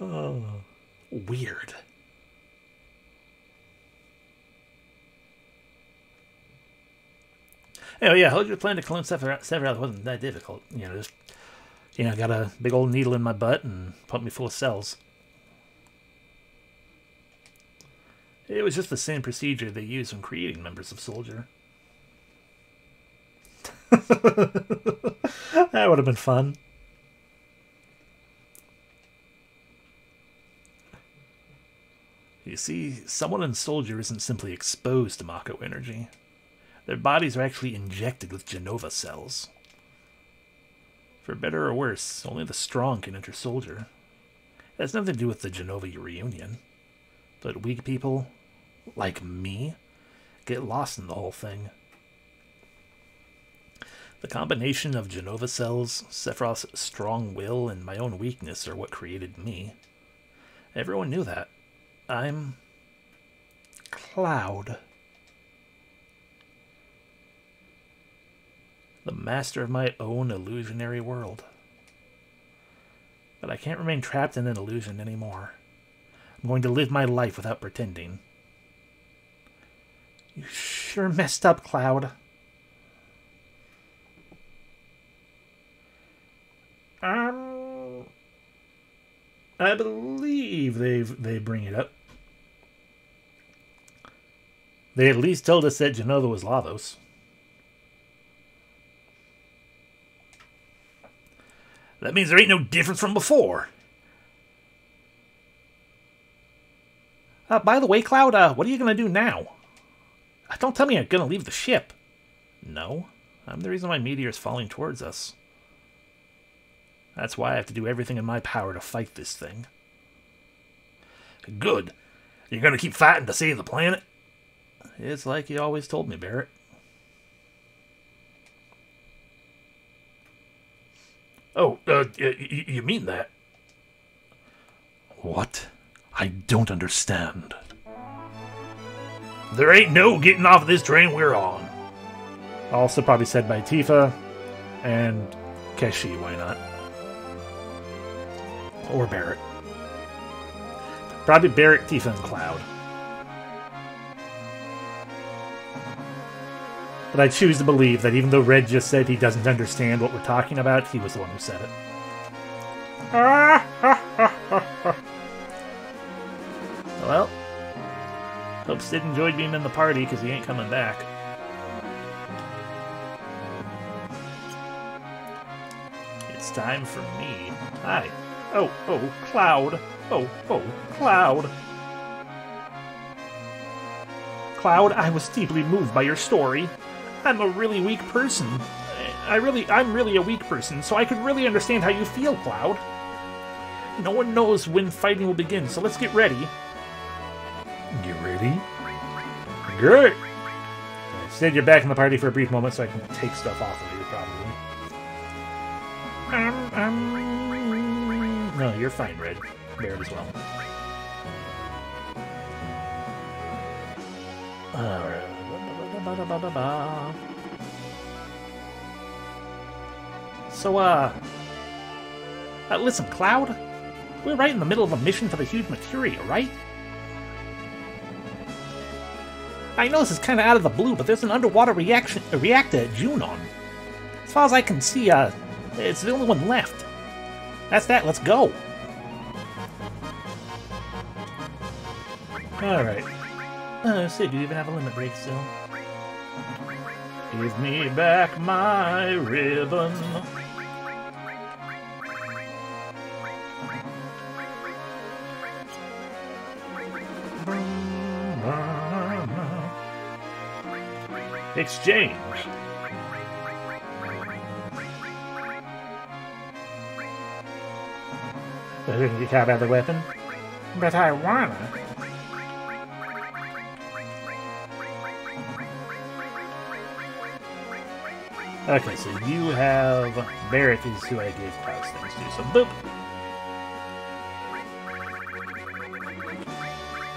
Oh, weird. Oh, yeah, Hojo's plan to clone Sephiroth wasn't that difficult. You know, just... You know, got a big old needle in my butt and pumped me full of cells. It was just the same procedure they used when creating members of Soldier. That would have been fun. You see, someone in Soldier isn't simply exposed to Mako energy. Their bodies are actually injected with Genova cells. For better or worse, only the strong can enter Soldier. It has nothing to do with the Genova reunion. But weak people, like me, get lost in the whole thing. The combination of Genova cells, Sephiroth's strong will, and my own weakness are what created me. Everyone knew that. I'm... Cloud. The master of my own illusionary world. But I can't remain trapped in an illusion anymore. I'm going to live my life without pretending. You sure messed up, Cloud. I believe they bring it up. They at least told us that Genova was Lavos.
That means there ain't no difference from before.
By the way, Cloud, what are you going to do now? Don't tell me you're going to leave the ship. No, I'm the reason why Meteor's falling towards us. That's why I have to do everything in my power to fight this thing.
Good. You're going to keep fighting to save the planet?
It's like you always told me, Barrett.
Oh, you mean that?
What? I don't understand.
There ain't no getting off this train we're on.
Also probably said by Tifa and Keshi, why not? Or Barrett. Probably Barrett, Tifa, and Cloud. But I choose to believe that even though Red just said he doesn't understand what we're talking about, he was the one who said it. Well, hope Sid enjoyed being in the party because he ain't coming back. It's time for me. Hi. Oh, Cloud. Oh, Cloud. Cloud, I was deeply moved by your story. I'm a really weak person. I'm really a weak person, so I could really understand how you feel, Cloud. No one knows when fighting will begin, so let's get ready. Get ready? Good. Sid, you're back in the party for a brief moment, so I can take stuff off of you, probably. No, you're fine, Red. Barrett as well. Alright. So, listen, Cloud, we're right in the middle of a mission for the huge materia, right? I know this is kind of out of the blue, but there's an underwater reactor at Junon. As far as I can see, it's the only one left. That's that, let's go. Alright. Oh, Sid, you even have a limit break still. Give me back my ribbon. Exchange. You can't have the weapon?
But I wanna.
Okay, so you have Barrick is who I gave Klaus things to, so boop.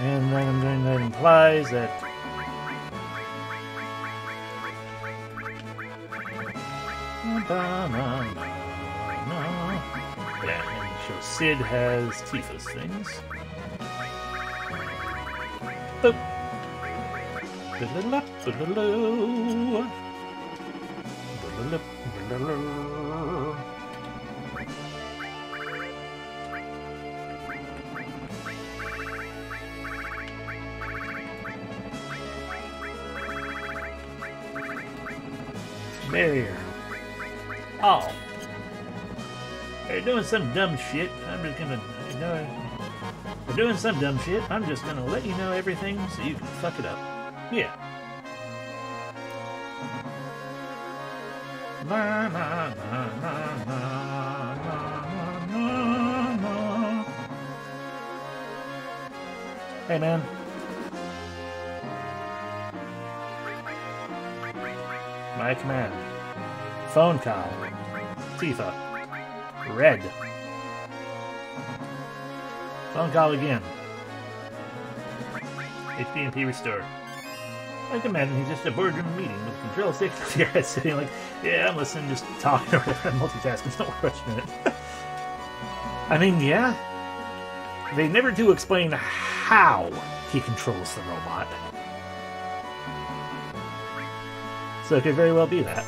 And then that implies that yeah, and so Sid has Tifa's things. Boop. There. Oh. They're doing some dumb shit. I'm just gonna, you know, they're doing some dumb shit. I'm just gonna let you know everything so you can fuck it up. Yeah. Na, na, na, na, na, na, na, na. Hey, man. My command. Phone call. Tifa. Red. Phone call again. HP&P restored. I can imagine he's just a boardroom meeting with control six here sitting like, yeah, I'm listening, just talking or whatever, multitasking, don't question it. I mean, yeah. They never do explain how he controls the robot. So it could very well be that.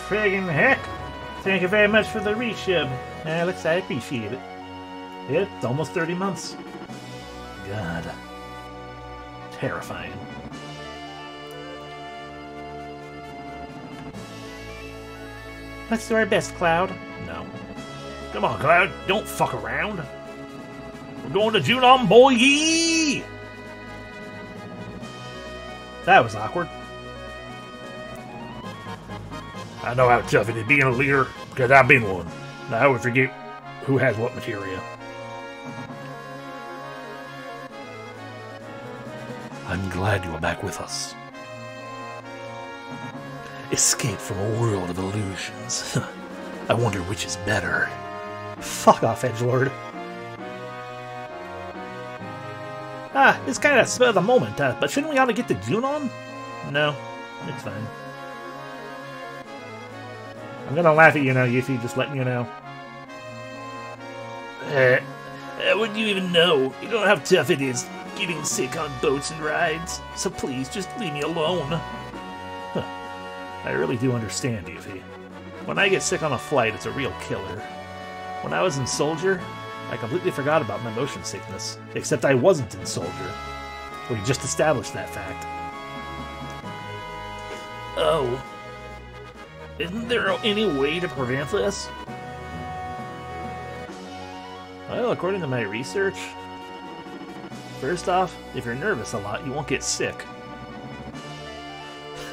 Friggin' heck! Thank you very much for the resub, Alex. I appreciate it. Yeah, it's almost 30 months. God. Terrifying. Let's do our best, Cloud. No. Come on, Cloud. Don't fuck around. We're going to Junon, boy! That was awkward. I know how tough it is being a leader, because I've been one. I always forget who has what material. I'm glad you are back with us. Escape from a world of illusions. I wonder which is better. Fuck off, Edgelord. Ah, it's kind of spur of the moment, but shouldn't we ought to get to Junon? No, it's fine. I'm gonna laugh at you now, Yuffie, just letting you know. Wouldn't you even know? You don't know how tough it is getting sick on boats and rides. So please, just leave me alone. Huh. I really do understand, Yuffie. When I get sick on a flight, it's a real killer. When I was in Soldier, I completely forgot about my motion sickness. Except I wasn't in Soldier. We just established that fact. Oh. Isn't there any way to prevent this? Well, according to my research, first off, if you're nervous a lot, you won't get sick.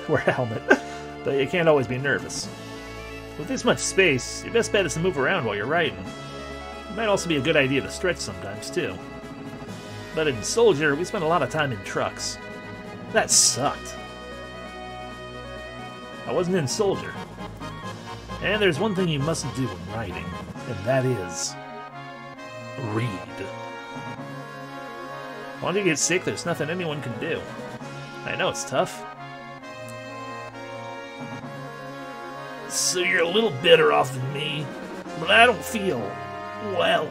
Wear a helmet, but you can't always be nervous. With this much space, your best bet is to move around while you're riding. It might also be a good idea to stretch sometimes, too. But in Soldier, we spent a lot of time in trucks. That sucked. I wasn't in Soldier. And there's one thing you mustn't do when riding, and that is read. Once you get sick, there's nothing anyone can do. I know it's tough. So you're a little better off than me, but I don't feel well.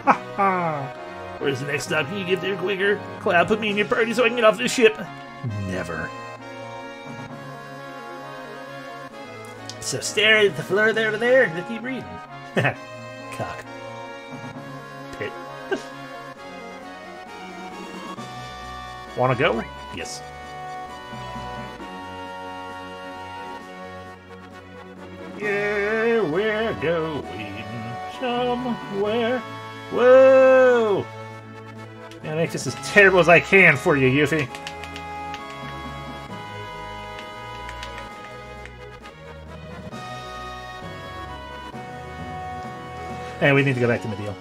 Ha ha!
Where's the next stop? Can you get there quicker? Cloud, put me in your party so I can get off this ship. Never. So stare at the floor there over there and keep reading. Cock. Pit.
Wanna go?
Yes.
Yeah, we're going somewhere. Whoa!
I'll make this as terrible as I can for you, Yuffie. Hey, we need to go back to Medeal.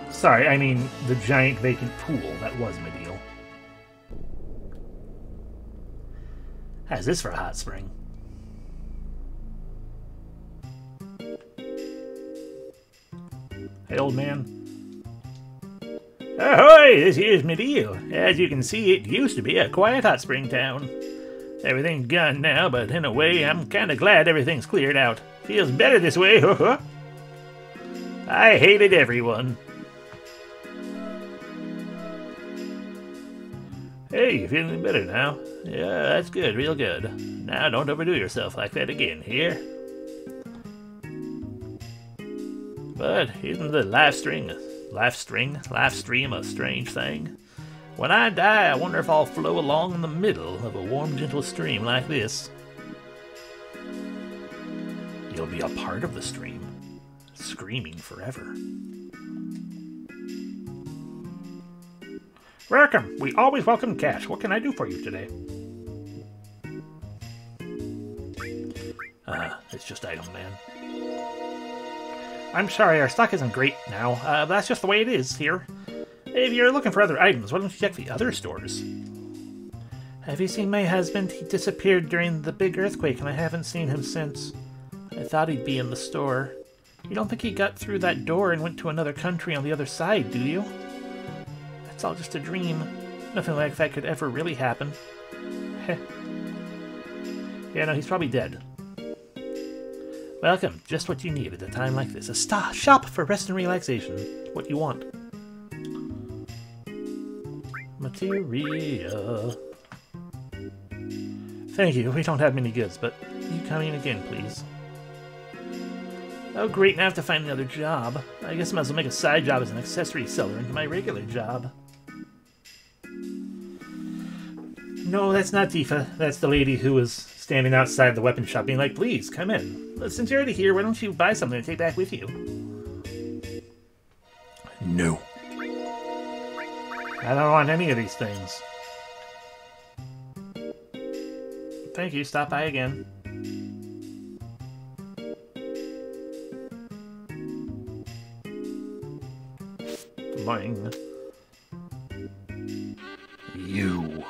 Sorry, I mean the giant vacant pool that was Medeal. How's this for a hot spring? Hey, old man. Ahoy! This here's Medeal. As you can see, it used to be a quiet hot spring town. Everything's gone now, but in a way, I'm kinda glad everything's cleared out. Feels better this way, I hated everyone. Hey, you feeling better now? Yeah, that's good, real good. Now don't overdo yourself like that again, here? But isn't the life stream a strange thing? When I die, I wonder if I'll flow along in the middle of a warm, gentle stream like this. You'll be a part of the stream, screaming forever.
Welcome. We always welcome cash. What can I do for you today?
It's just item man.
I'm sorry, our stock isn't great now. That's just the way it is here. If you're looking for other items, why don't you check the other stores?
Have you seen my husband? He disappeared during the big earthquake, and I haven't seen him since. I thought he'd be in the store. You don't think he got through that door and went to another country on the other side, do you? It's all just a dream. Nothing like that could ever really happen. Heh. Yeah, no, he's probably dead. Welcome, just what you need at a time like this. A shop for rest and relaxation. What you want. Materia. Thank you, we don't have many goods, but you come in again, please. Oh great, now I have to find another job. I guess I might as well make a side job as an accessory seller into my regular job. No, that's not Tifa. That's the lady who was standing outside the weapon shop being like, please, come in. Since you're already here, why don't you buy something to take back with you? No. I don't want any of these things. Thank you, stop by again. Boing. You.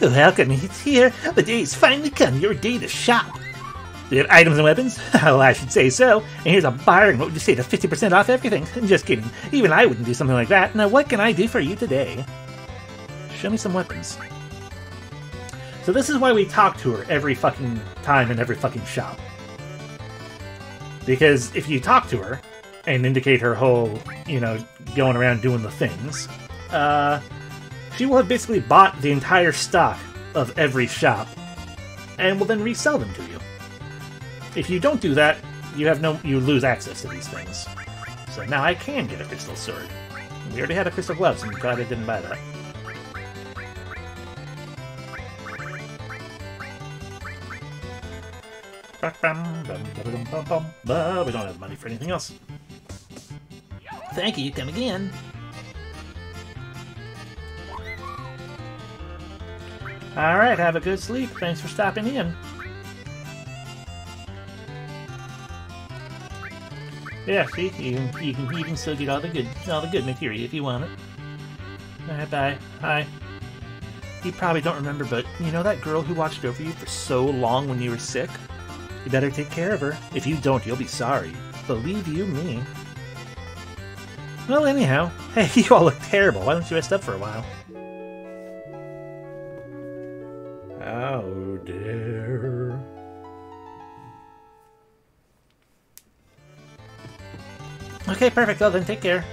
Welcome, it's here. The day's finally come. Your day to shop. Do you have items and weapons? Well, I should say so. And here's a bargain. What would you say to 50% off everything? Just kidding. Even I wouldn't do something like that. Now, what can I do for you today? Show me some weapons. So this is why we talk to her every fucking time in every fucking shop. Because if you talk to her and indicate her whole, going around doing the things, she will have basically bought the entire stock of every shop and will then resell them to you. If you don't do that, you lose access to these things. So now I can get a crystal sword. We already had a crystal glove, so I'm glad I didn't buy that. We don't have money for anything else. Thank you, come again. Alright, have a good sleep. Thanks for stopping in. Yeah, see, you can still get all the good material if you want it. Alright, bye. Hi. You probably don't remember, but you know that girl who watched over you for so long when you were sick? You better take care of her. If you don't, you'll be sorry. Believe you me. Well, anyhow, hey, you all look terrible. Why don't you rest up for a while? Oh, dear. Okay, perfect. Well, then take care.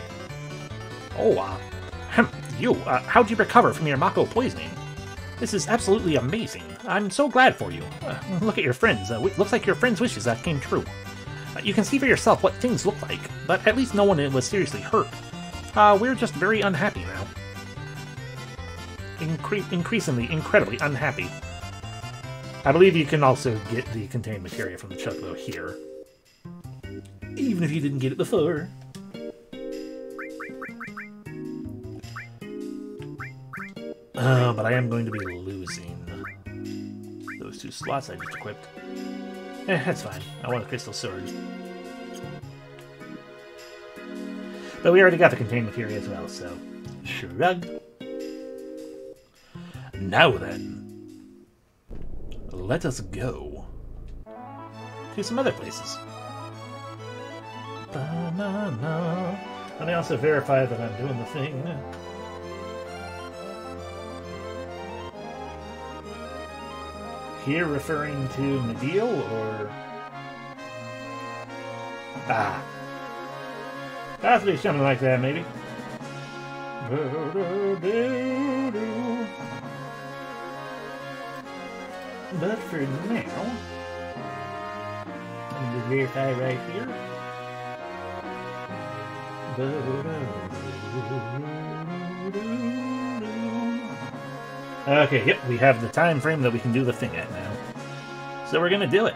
Oh, how'd you recover from your Mako poisoning? This is absolutely amazing. I'm so glad for you. Look at your friends. Looks like your friends' wishes came true. You can see for yourself what things look like, but at least no one was seriously hurt. We're just very unhappy now. Incredibly unhappy. I believe you can also get the contained materia from the Chocobo here. Even if you didn't get it before. But I am going to be losing those 2 slots I just equipped. That's fine. I want a crystal sword. But we already got the contained materia as well, so shrug. Now then, let us go to some other places. Ba-na-na. Let me also verify that I'm doing the thing. Here referring to Medial, or... possibly something like that, maybe. But for now, let me just verify right here. Okay, yep, we have the time frame that we can do the thing at now. So we're gonna do it.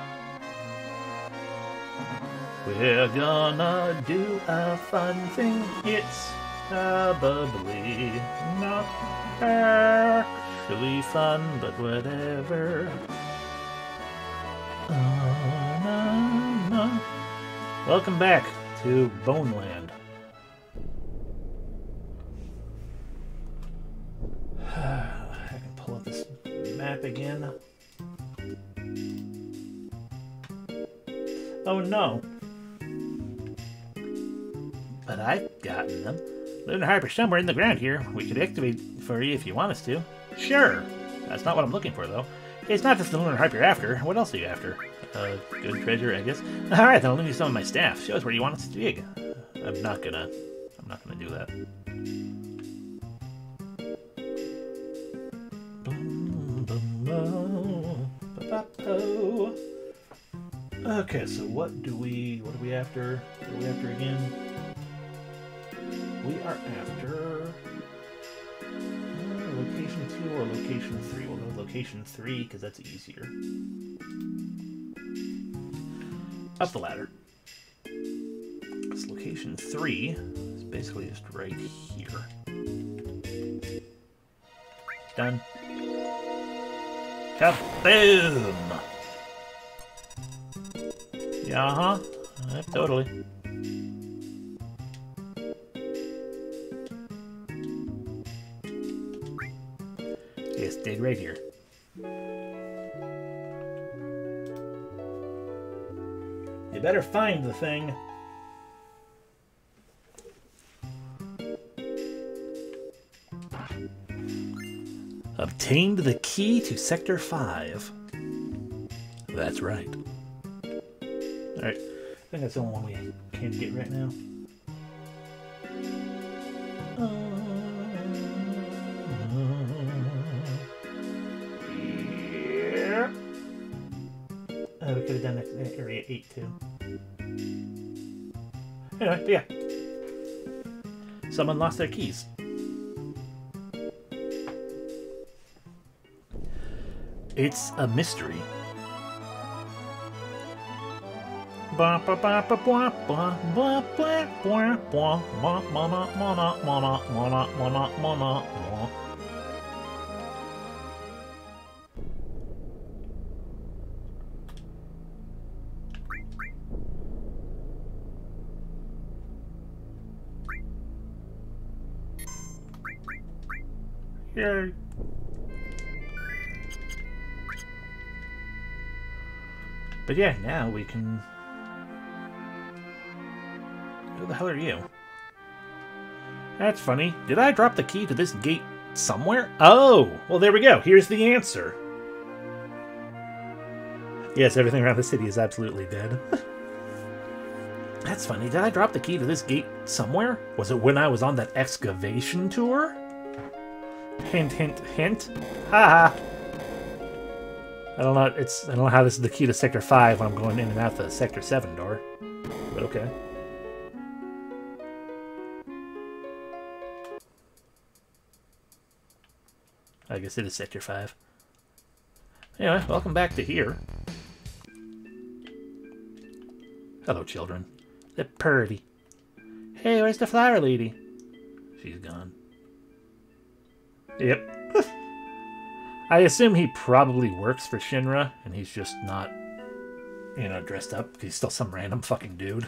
We're gonna do a fun thing. It's probably not actually fun, but whatever. Welcome back to Boneland. I can pull up this map again. Oh no. But I've gotten them. Lunar Harper somewhere in the ground here. We could activate for you if you want us to. Sure. That's not what I'm looking for, though. It's not just the Lunar Harp you're after. What else are you after? Good treasure, I guess. Alright, then I'll lend you some of my staff. Show us where you want us to dig. I'm not gonna do that. Okay, so what are we after? What are we after again? We are after location 2 or location 3. We'll go with location 3 because that's easier. Up the ladder. Because location 3 is basically just right here. Done. Kaboom! Yeah, totally. Yes, dig right here. You better find the thing. Obtained the key to Sector 5. That's right. Alright, I think that's the only one we can get right now. Yeah. Oh, we could have done that area 8 too. Anyway, but yeah. Someone lost their keys. It's a mystery. Yay. But yeah, now we can... Who the hell are you? That's funny. Did I drop the key to this gate somewhere? Oh! Well, there we go. Here's the answer. Yes, everything around the city is absolutely dead. That's funny. Did I drop the key to this gate somewhere? Was it when I was on that excavation tour? Hint, hint, hint. Haha. I don't know. I don't know how this is the key to Sector 5 when I'm going in and out the Sector 7 door. But okay. I guess it is Sector 5. Anyway, welcome back to here. Hello, children. They're purty. Hey, where's the flower lady? She's gone. Yep. I assume he probably works for Shinra, and he's just not, you know, dressed up. He's still some random fucking dude.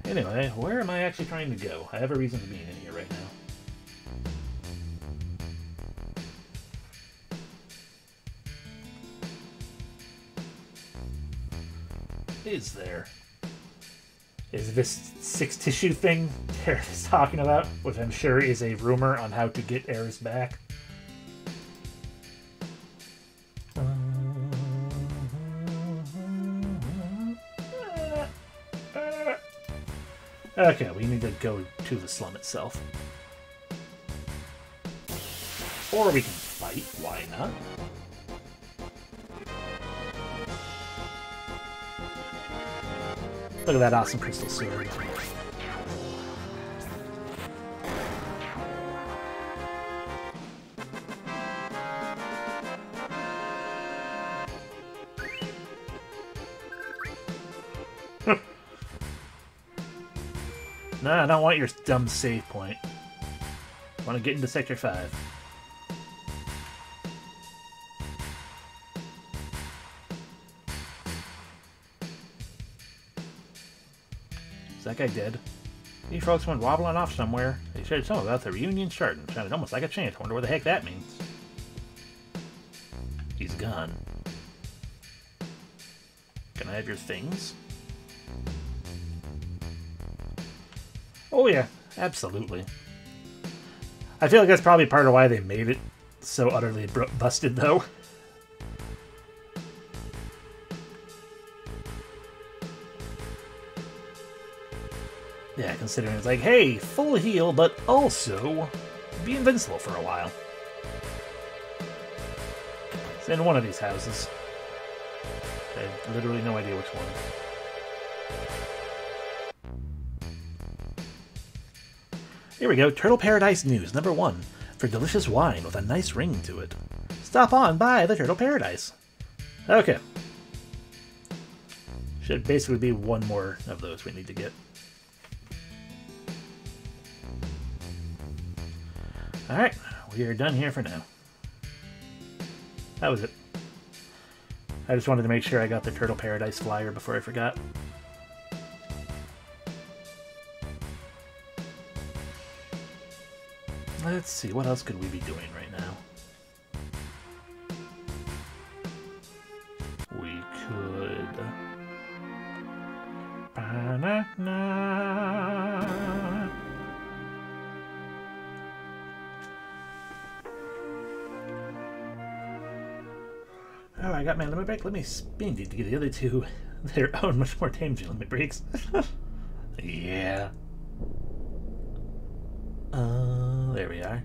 Anyway, where am I actually trying to go? I have a reason to be in here right now. Is there? Is this six tissue thing Aerith is talking about, which I'm sure is a rumor on how to get Aerith back? Okay, we need to go to the slum itself. Or we can fight, why not? Look at that awesome crystal sword. No, I don't want your dumb save point. I want to get into Sector 5. Is that guy dead? You folks went wobbling off somewhere. They shared something about the reunion starting. Sounded almost like a chant. I wonder what the heck that means. He's gone. Can I have your things? Oh yeah, absolutely. I feel like that's probably part of why they made it so utterly busted, though. Yeah, considering it's like, hey, full heal, but also be invincible for a while. It's in one of these houses. I have literally no idea which one. Here we go, Turtle Paradise News, number 1. For delicious wine with a nice ring to it. Stop on by the Turtle Paradise. Okay. Should basically be one more of those we need to get. Alright, we are done here for now. That was it. I just wanted to make sure I got the Turtle Paradise flyer before I forgot. Let's see, what else could we be doing right now? We could... Oh, I got my limit break. Let me spin to get the other two their own much more damaging limit breaks. Yeah. There we are.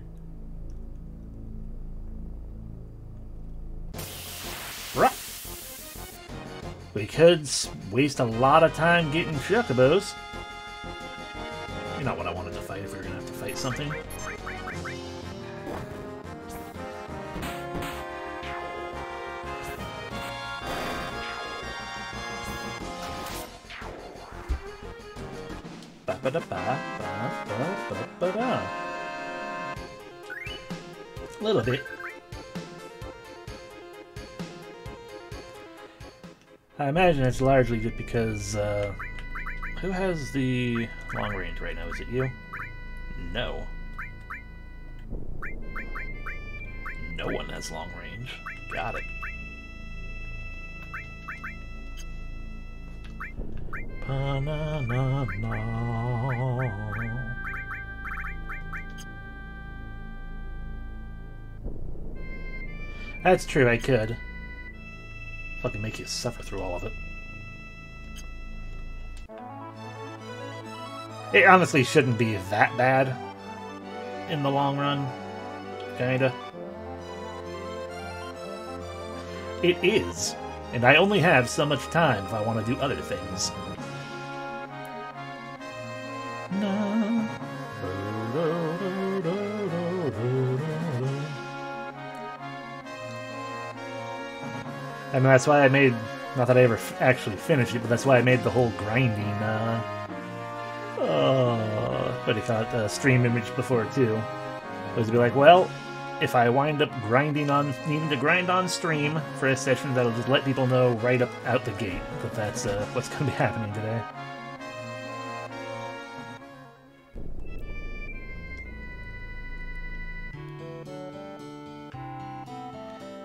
We could waste a lot of time getting chocobos. You're not what I wanted to fight if we were gonna have to fight something. A little bit. I imagine it's largely just because, who has the long range right now? Is it you? No. No one has long range. Got it. Pa-na-na-na. That's true, I could. fucking make you suffer through all of it. It honestly shouldn't be that bad in the long run. Kinda. It is. And I only have so much time if I want to do other things. No. I mean, that's why I made... Not that I ever actually finished it, but that's why I made the whole grinding, what do you call it? Stream image before, too. Was to be like, well, if I wind up needing to grind on stream for a session, that'll just let people know right up out the gate that that's what's going to be happening today.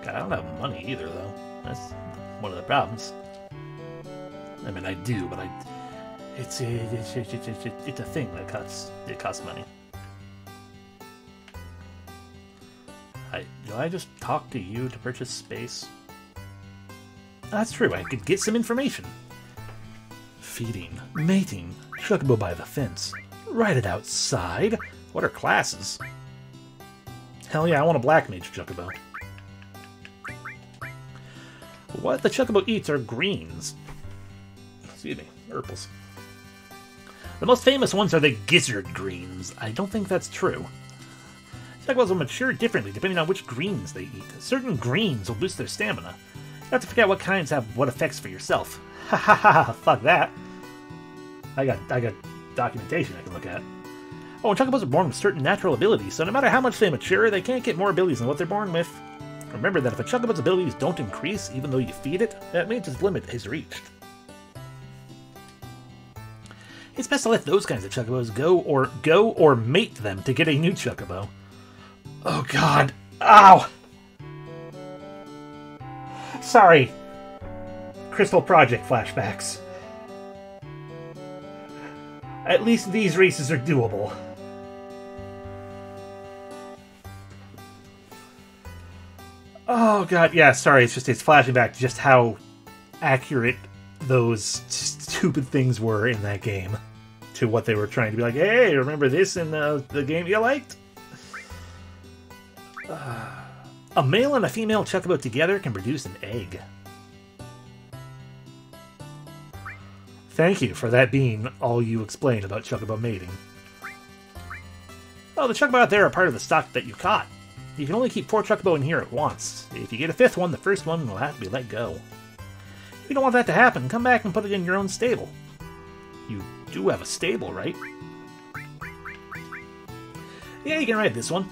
God, I don't have money either, though. That's one of the problems. I mean, I do, but it's a thing that costs money. Do I just talk to you to purchase space? That's true, I could get some information. Feeding, mating, chocobo by the fence. Ride it outside. What are classes? Hell yeah, I want a black mage chocobo. What the chocobo eats are greens. Excuse me, purples. The most famous ones are the gizzard greens. I don't think that's true. Chocobos will mature differently depending on which greens they eat. Certain greens will boost their stamina. You have to figure out what kinds have what effects for yourself. Ha ha ha, fuck that. I got documentation I can look at. Oh, and chocobos are born with certain natural abilities, so no matter how much they mature, they can't get more abilities than what they're born with. Remember that if a chocobo's abilities don't increase, even though you feed it, that means its limit is reached. It's best to let those kinds of chocobos go or mate them to get a new chocobo. Oh god. Ow! Sorry. Crystal Project flashbacks. At least these races are doable. Oh god, yeah, sorry, it's flashing back to just how accurate those stupid things were in that game. To what they were trying to be like, hey, remember this in the game you liked? A male and a female chocobo together can produce an egg. Thank you for that being all you explained about chocobo mating. Oh, the chocobo out there are part of the stock that you caught. You can only keep 4 chocobo in here at once. If you get a 5th one, the first one will have to be let go. If you don't want that to happen, come back and put it in your own stable. You do have a stable, right? Yeah, you can ride this one.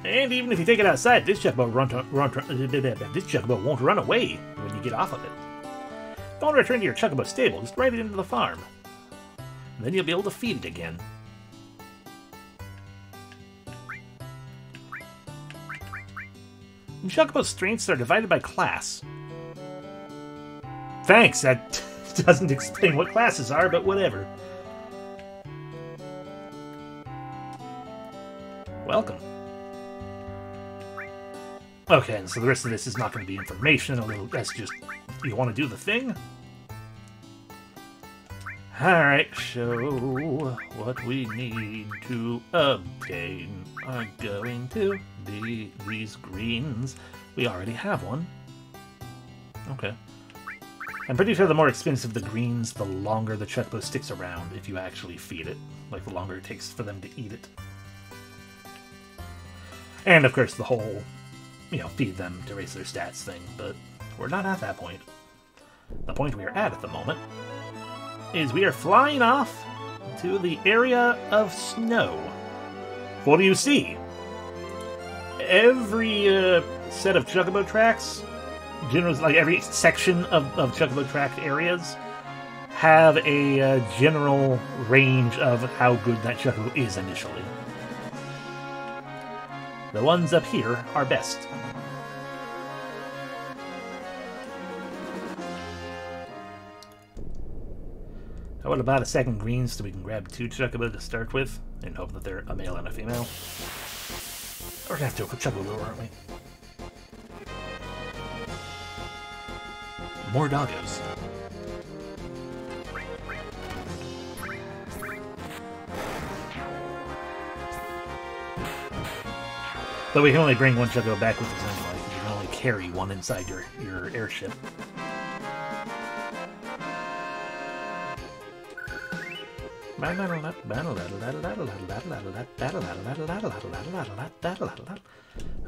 And even if you take it outside, this chocobo won't run away when you get off of it. Don't return to your chocobo stable, just ride it into the farm. And then you'll be able to feed it again. And chocobo strengths are divided by class. Thanks, that doesn't explain what classes are, but whatever. Welcome. Okay, and so the rest of this is not going to be information, although that's just... You want to do the thing? Alright, so what we need to obtain are going to be these greens. We already have one. Okay. I'm pretty sure the more expensive the greens, the longer the chocobo sticks around if you actually feed it. Like, the longer it takes for them to eat it. And, of course, the whole, feed them to raise their stats thing, but we're not at that point. The point we are at the moment is we are flying off to the area of snow. What do you see? Every set of chocobo tracks, generally, like every section of chocobo tracked areas, have a general range of how good that chocobo is initially. The ones up here are best. I would have bought a second green so we can grab 2 chocobo to start with, and hope that they're a male and a female. We're gonna have to do a chocobo lure, aren't we? more doggos. But we can only bring one Chocobo back with us anyway. You can only carry one inside your airship.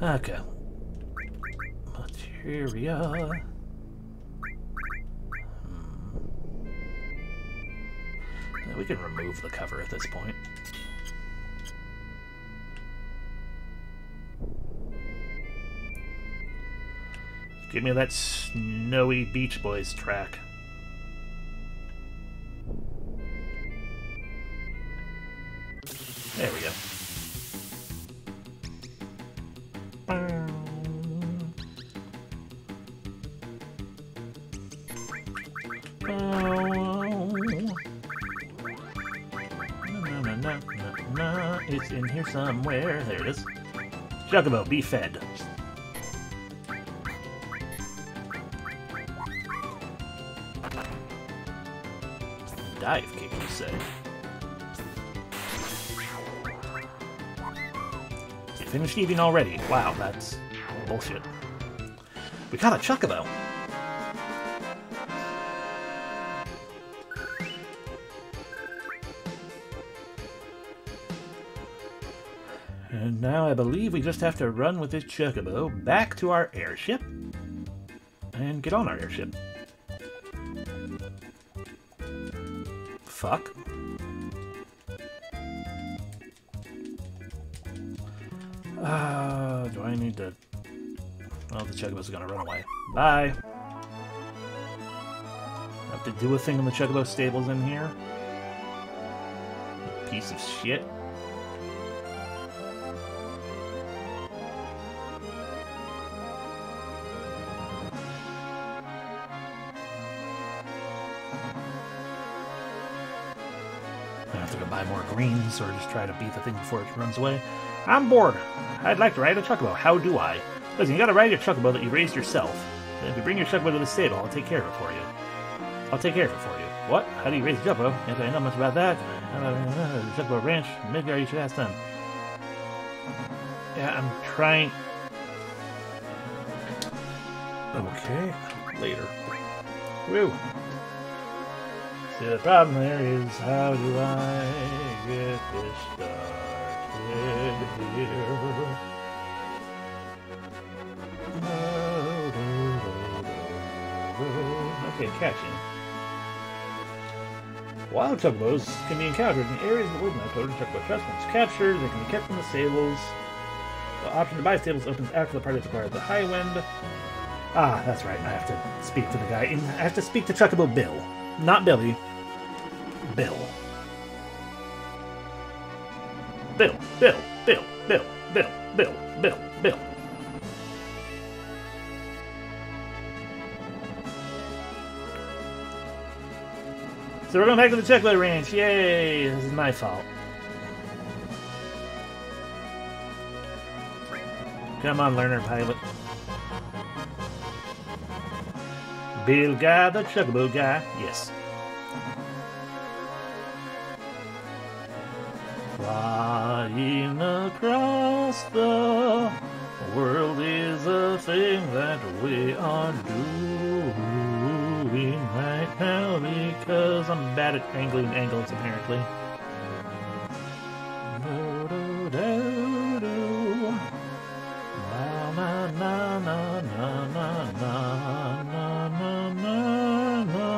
Okay. Materia. We can remove the cover at this point. Give me that snowy Beach Boys track. There we go. No, it's in here somewhere. There it is. Chocobo, be fed. Dive kick, you say? You finished eating already? Wow, that's bullshit. We got a Chocobo! And now I believe we just have to run with this Chocobo back to our airship and get on our airship. Fuck. Do I need to... Oh, the Chocobo's gonna run away. Bye! Have to do a thing in the Chocobo stables in here. Piece of shit. I have to go buy more greens or just try to beat the thing before it runs away. I'm bored. I'd like to ride a Chocobo. How do I? Listen, you gotta ride your Chocobo that you raised yourself. Then if you bring your Chocobo to the stable, I'll take care of it for you. I'll take care of it for you. What? How do you raise a Chocobo? Yes, I know much about that. The Chocobo Ranch. Maybe you should ask them. Yeah, I'm trying... Okay. Later. Woo! See, the problem there is, how do I get this started here? Okay, catching. Wild Chocobos can be encountered in areas of the woodland code in Chocobo Trust. Once captured, they can be kept in the stables. The option to buy stables opens after the party has acquired the high wind. Ah, that's right. I have to speak to the guy. I have to speak to Chocobo Bill. Not Billy. Bill. Bill. Bill. Bill. Bill. Bill. Bill. Bill. Bill. So we're going back to the Chocobo Ranch. Yay! This is my fault. Come on, learner pilot. Bill guy, the Chocobo guy. Yes. Flying across the world is a thing that we are doing right now because I'm bad at angling angles, apparently. Na na na na na na na na na na.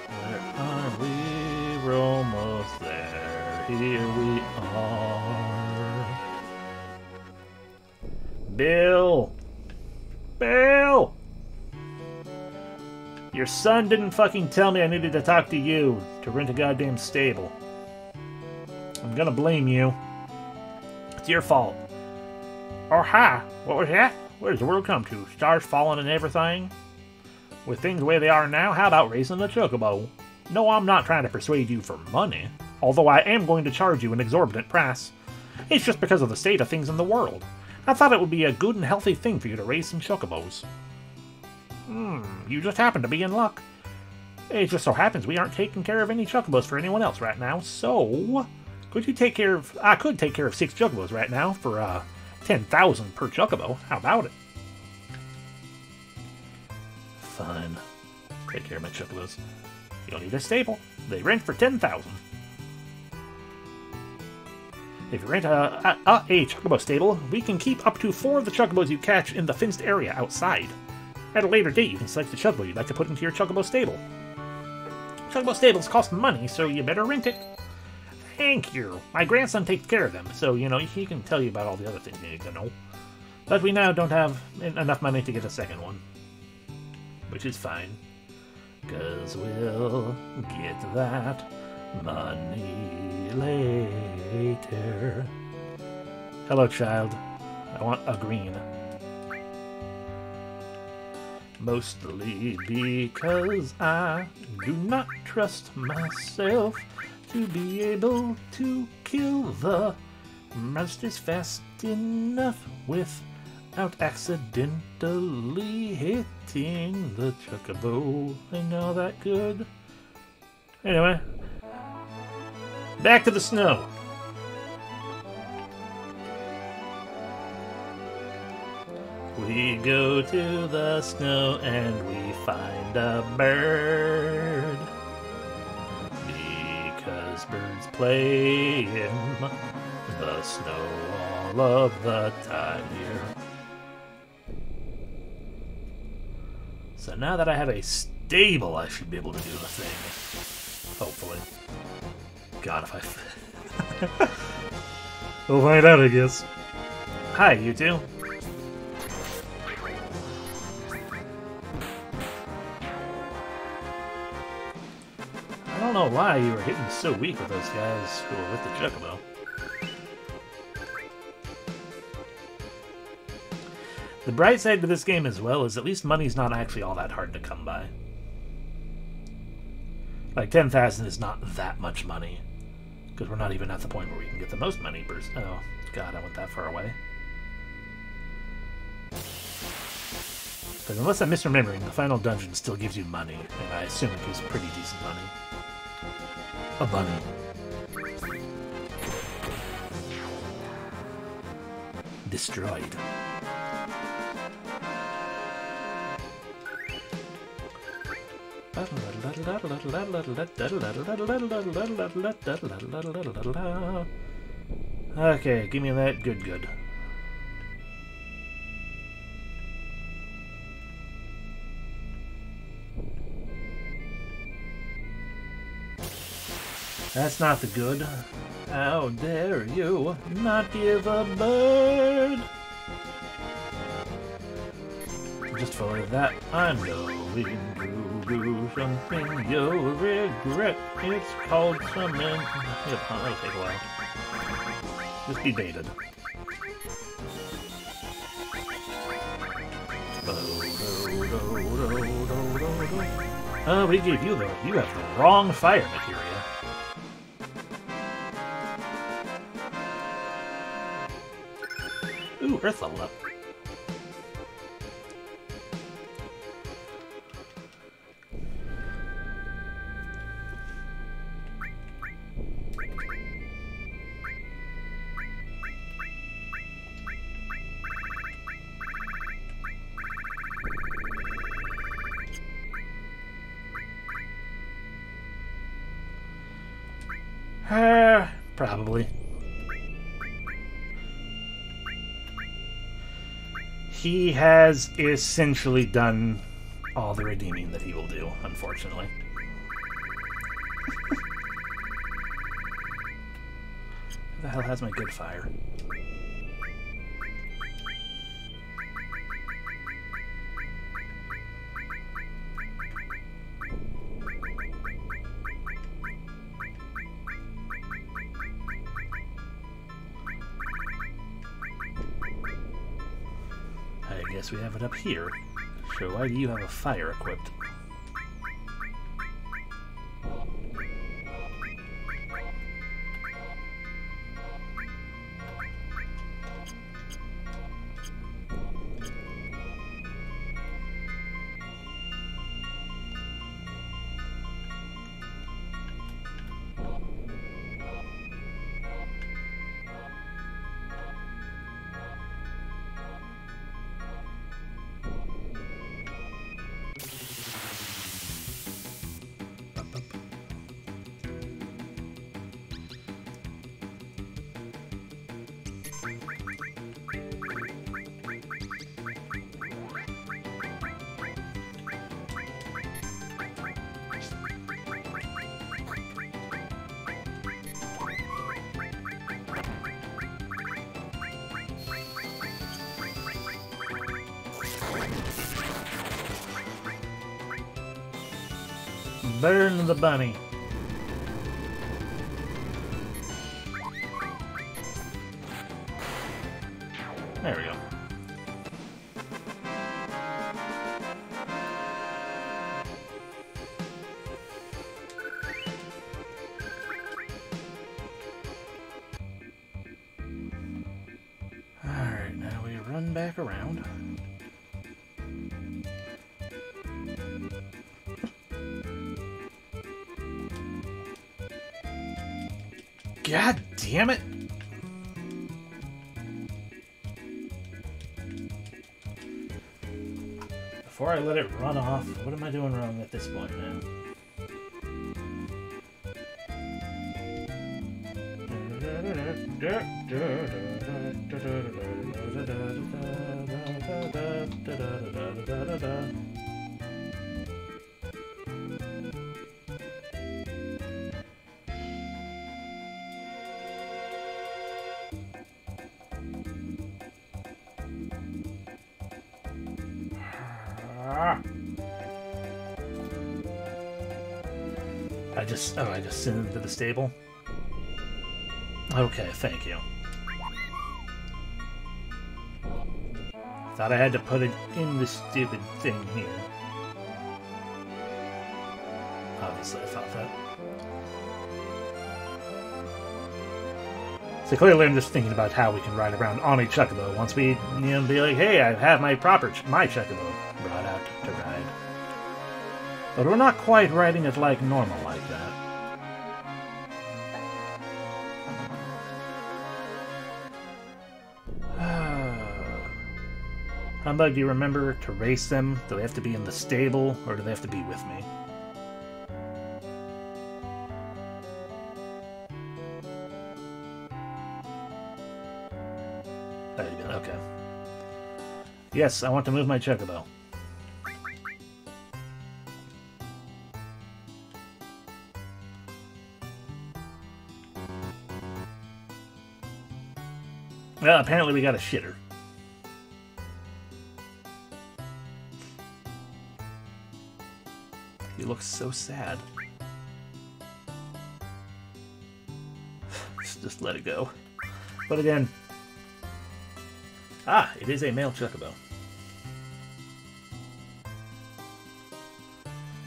Where are we? We're almost there. Here we are. Bill! Bill! Your son didn't fucking tell me I needed to talk to you to rent a goddamn stable. I'm gonna blame you. It's your fault. Oh, hi. What was that? Where does the world come to? Stars falling and everything? With things the way they are now, how about raising the Chocobo? No, I'm not trying to persuade you for money, although I am going to charge you an exorbitant price. It's just because of the state of things in the world. I thought it would be a good and healthy thing for you to raise some chocobos. You just happen to be in luck. It just so happens we aren't taking care of any chocobos for anyone else right now, so... Could you take care of... I could take care of 6 chocobos right now for, 10,000 per chocobo. How about it? Fine. Take care of my chocobos. You'll need a stable. They rent for 10,000. If you rent a chocobo stable, we can keep up to 4 of the chocobos you catch in the fenced area outside. At a later date, you can select the chocobo you'd like to put into your chocobo stable. Chocobo stables cost money, so you better rent it. Thank you. My grandson takes care of them, so, you know, he can tell you about all the other things you need to know. But we now don't have enough money to get a second one. Which is fine. 'Cause we'll get that money later. Hello, child. I want a green. Mostly because I do not trust myself to be able to kill the monsters fast enough without accidentally hitting the chocobo and all that good. Anyway, back to the snow. We go to the snow and we find a bird. Because birds play in the snow all of the time here. So now that I have a stable, I should be able to do the thing. Hopefully. God, if I... We'll find out, I guess. Hi, you two. I don't know why you were hitting so weak with those guys who were with the chocobo. The bright side to this game as well is at least money's not actually all that hard to come by. Like, 10,000 is not that much money. Because we're not even at the point where we can get the most money per... Oh, God, I went that far away. Because unless I'm misremembering, the final dungeon still gives you money, and I assume it gives pretty decent money. A bunny. Destroyed. Okay, give me that. Good, good. That's not the good. How dare you not give a bird? Just for that, I'm going to do something you'll regret. It's called summon. Yep, that'll take a while. Just be baited. Oh, we gave you the... You have the wrong fire materia. Ooh, Earth level up. Probably. He has essentially done all the redeeming that he will do, unfortunately. Who the hell has my good fire? I guess we have it up here. So why do you have a fire equipped? Burn the bunny. There we go. Alright, now we run back around. God damn it! Before I let it run off, what am I doing wrong at this point, man? I just sent him to the stable. Okay, thank you. Thought I had to put it in the stupid thing here. Obviously, I thought that. So clearly I'm just thinking about how we can ride around on a Chocobo once we, be like, hey, I have my Chocobo brought out to ride. But we're not quite riding it like normal like that. Humbug, do you remember to race them? Do they have to be in the stable, or do they have to be with me? Okay. Yes, I want to move my Chocobo. Well, apparently we got a shitter. He looks so sad. Just let it go. But again... Ah, it is a male Chocobo.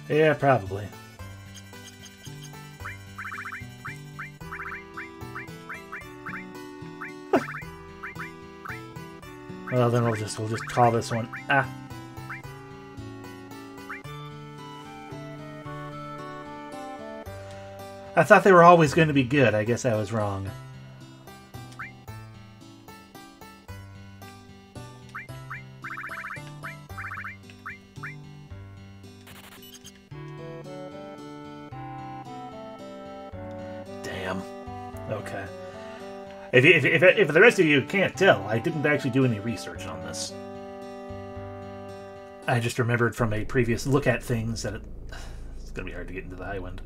Yeah, probably. Well, then we'll just call this one Ah. I thought they were always going to be good. I guess I was wrong. Damn. Okay. If the rest of you can't tell, I didn't actually do any research on this. I just remembered from a previous look at things that it's going to be hard to get into the high wind.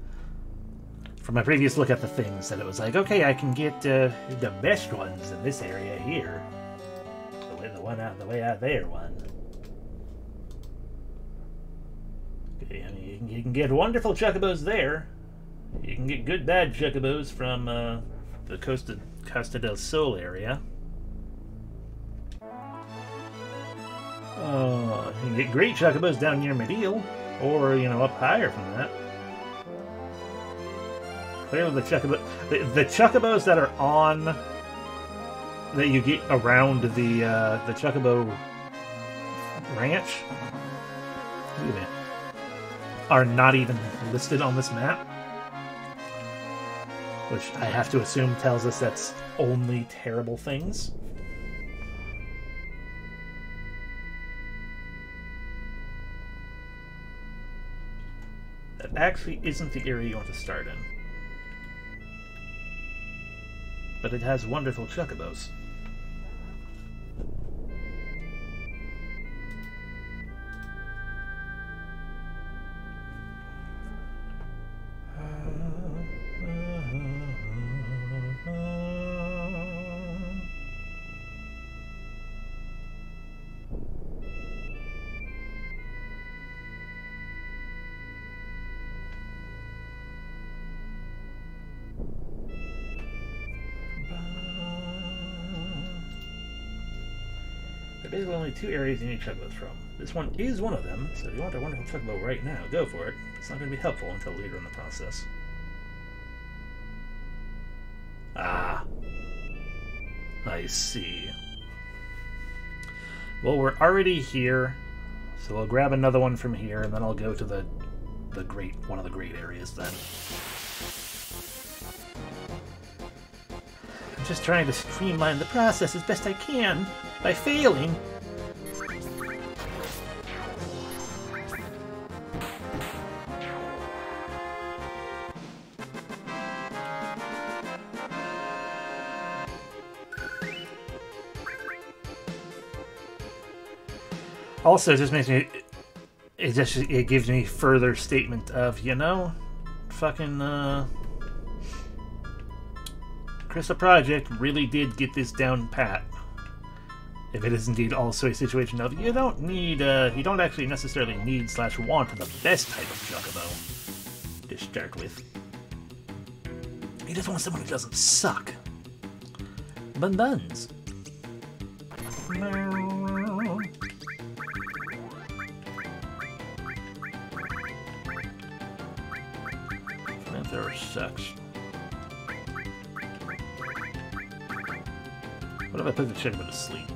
From my previous look at the things, that it was like, okay, I can get the best ones in this area here. The way out there one. Okay, I mean, you can get wonderful Chocobos there. You can get good bad Chocobos from the Costa del Sol area. You can get great Chocobos down near Medial, or up higher from that. Clearly, the Chocobos that are on that you get around the Chocobo Ranch, are not even listed on this map, which I have to assume tells us that's only terrible things. That actually isn't the area you want to start in. But it has wonderful Chocobos. There are basically only 2 areas you need chocobos from. This one is one of them, so if you want a wonderful chocobo right now, go for it. It's not going to be helpful until later in the process. Ah. I see. Well, we're already here, so I'll grab another one from here, and then I'll go to one of the great areas then. I'm just trying to streamline the process as best I can, by failing. Also, it just makes me... It gives me further statement of, you know, fucking, Crystal Project really did get this down pat. If it is indeed also a situation of, you don't need, you don't actually necessarily need / want the best type of chocobo to start with. You just want someone who doesn't suck. Buns. There sucks. What if I put the chocobo to sleep?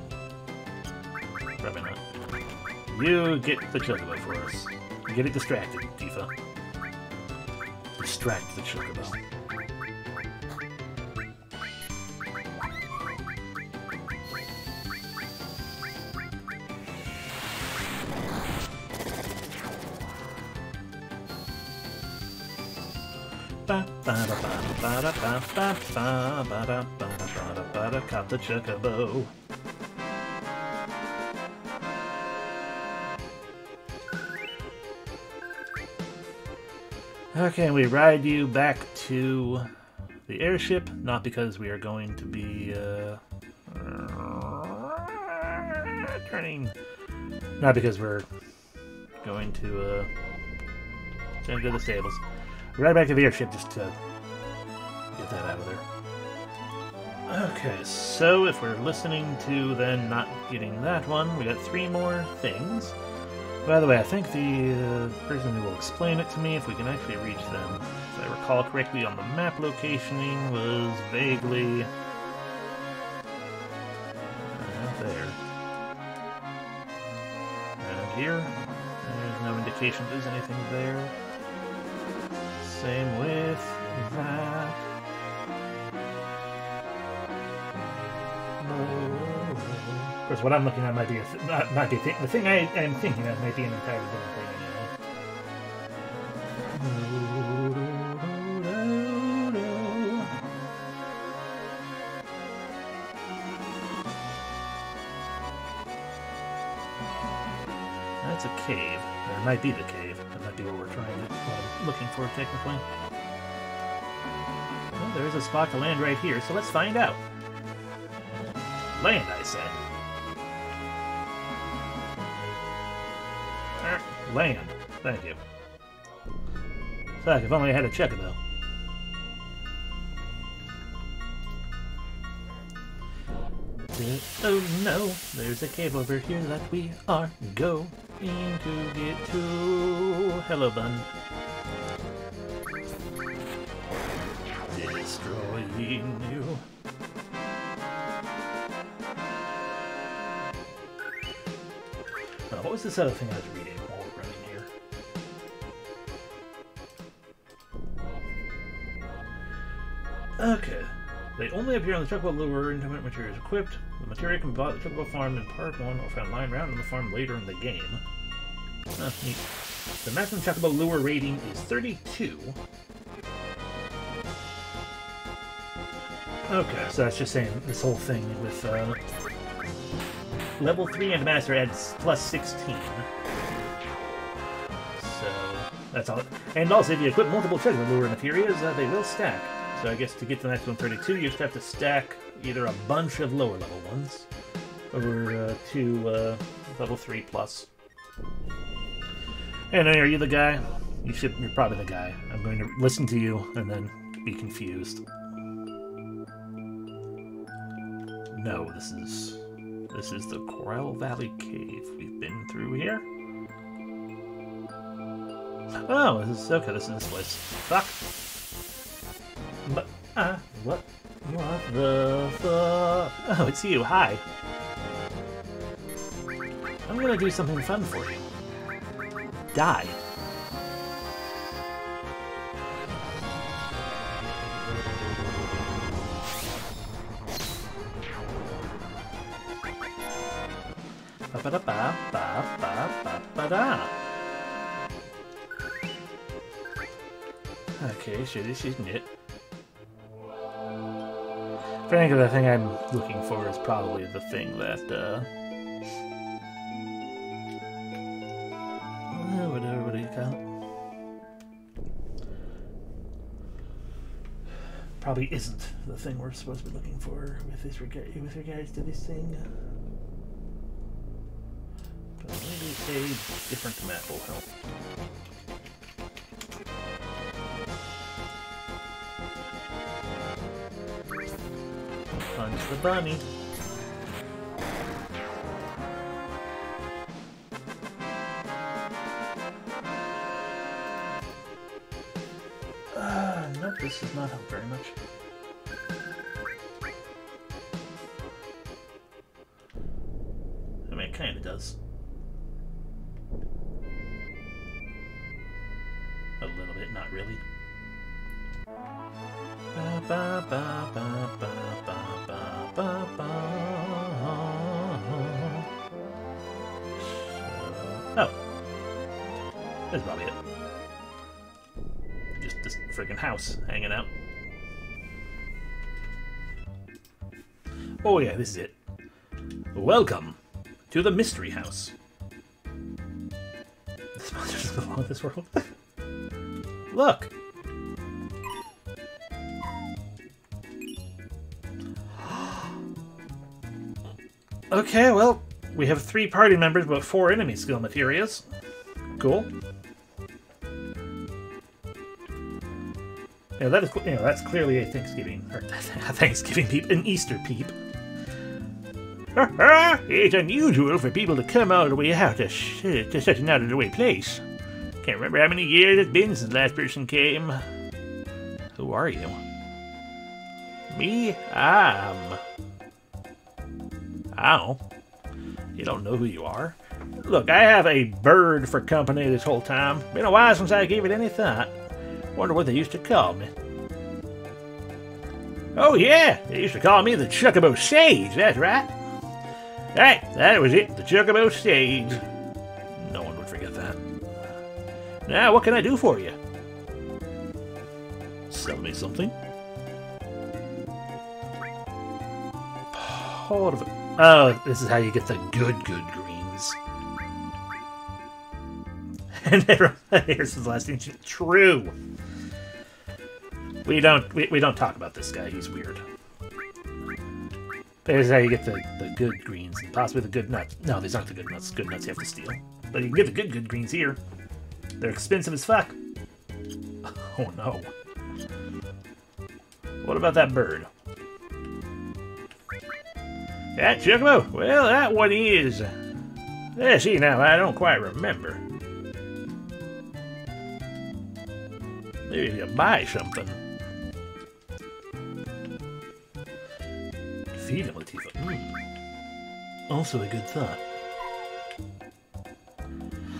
Probably not. You get the chocobo for us. Get it distracted, Tifa. Distract the chocobo. Caught the chocobo. Okay, we ride you back to the airship, not because we are going to be turning, not because we're going to go to the stables. Right back to the airship just to get that out of there. Okay, so if we're listening to then not getting that one, we got 3 more things. By the way, I think the person who will explain it to me, if we can actually reach them, if I recall correctly on the map locationing, was vaguely there. Around here, there's no indication there's anything there. Same with that. Of course, what I'm looking at might be the thing I am thinking of might be an entirely different thing anyway. That's a cave. Or it might be the cave. That might be what we're looking for technically. Well, there is a spot to land right here, so let's find out. Land, I said. Land. Thank you. Fuck, if only I had a chocobo. Oh no, there's a cave over here that we are going to get to. Hello, bun. Destroying you. What was this other thing I was reading while we're running here? Okay. They only appear on the chocobo lure until material is equipped. The material can be bought at the chocobo farm in part 1 or found lying around on the farm later in the game. Neat. The maximum chocobo lure rating is 32. Okay, so that's just saying this whole thing with level 3 and master adds plus 16. So that's all. And also, if you equip multiple chocobo lure materials, they will stack. So I guess to get to the maximum 32, you just have to stack either a bunch of lower level ones or 2 level 3 plus. And are you the guy? You're probably the guy. I'm going to listen to you and then be confused. No, this is This is the Coral Valley Cave. We've been through here. Oh, this is okay. This is this place. Fuck. But what the fuck? Oh, it's you. Hi. I'm gonna do something fun for you. Die. Ba-ba-da-ba-ba-ba-ba-ba-da. Okay, so this isn't it. Frankly, the thing I'm looking for is probably the thing that, what do you call it? Probably isn't the thing we're supposed to be looking for with regards to this thing. But maybe a different map will help. Punch the bunny. Nope, this does not help very much. I mean, it kind of does. A little bit, not really. Ba, ba, ba, ba, ba, ba, ba, ba. Oh. That's probably it. Just this friggin' house hanging out. Oh yeah, this is it. Welcome to the mystery house. This monster doesn't belong in this world. Look! Okay, well, we have 3 party members but 4 enemy skill materials. Cool. Yeah, that is, that's clearly a Thanksgiving, or Thanksgiving peep, an Easter peep. It's unusual for people to come all the way out to such an out-of-the-way place. Can't remember how many years it's been since the last person came. Who are you? Me? Ow. You don't know who you are? Look, I have a bird for company this whole time. Been a while since I gave it any thought. Wonder what they used to call me. Oh yeah, they used to call me the Chocobo Sage, that's right. Right, that was it, the Chocobo Sage. No one would forget that. Now, what can I do for you? Sell me something? Hold of it. Oh, this is how you get the good greens. And here's his last name. True. We don't talk about this guy. He's weird. There's how you get the good greens and possibly the good nuts. No, these aren't the good nuts. Good nuts you have to steal. But you can get the good greens here. They're expensive as fuck. Oh no. What about that bird? That Chocobo? Well, that one is. Yeah, see now, I don't quite remember. Maybe you buy something. Feed him, Latifah. Also a good thought.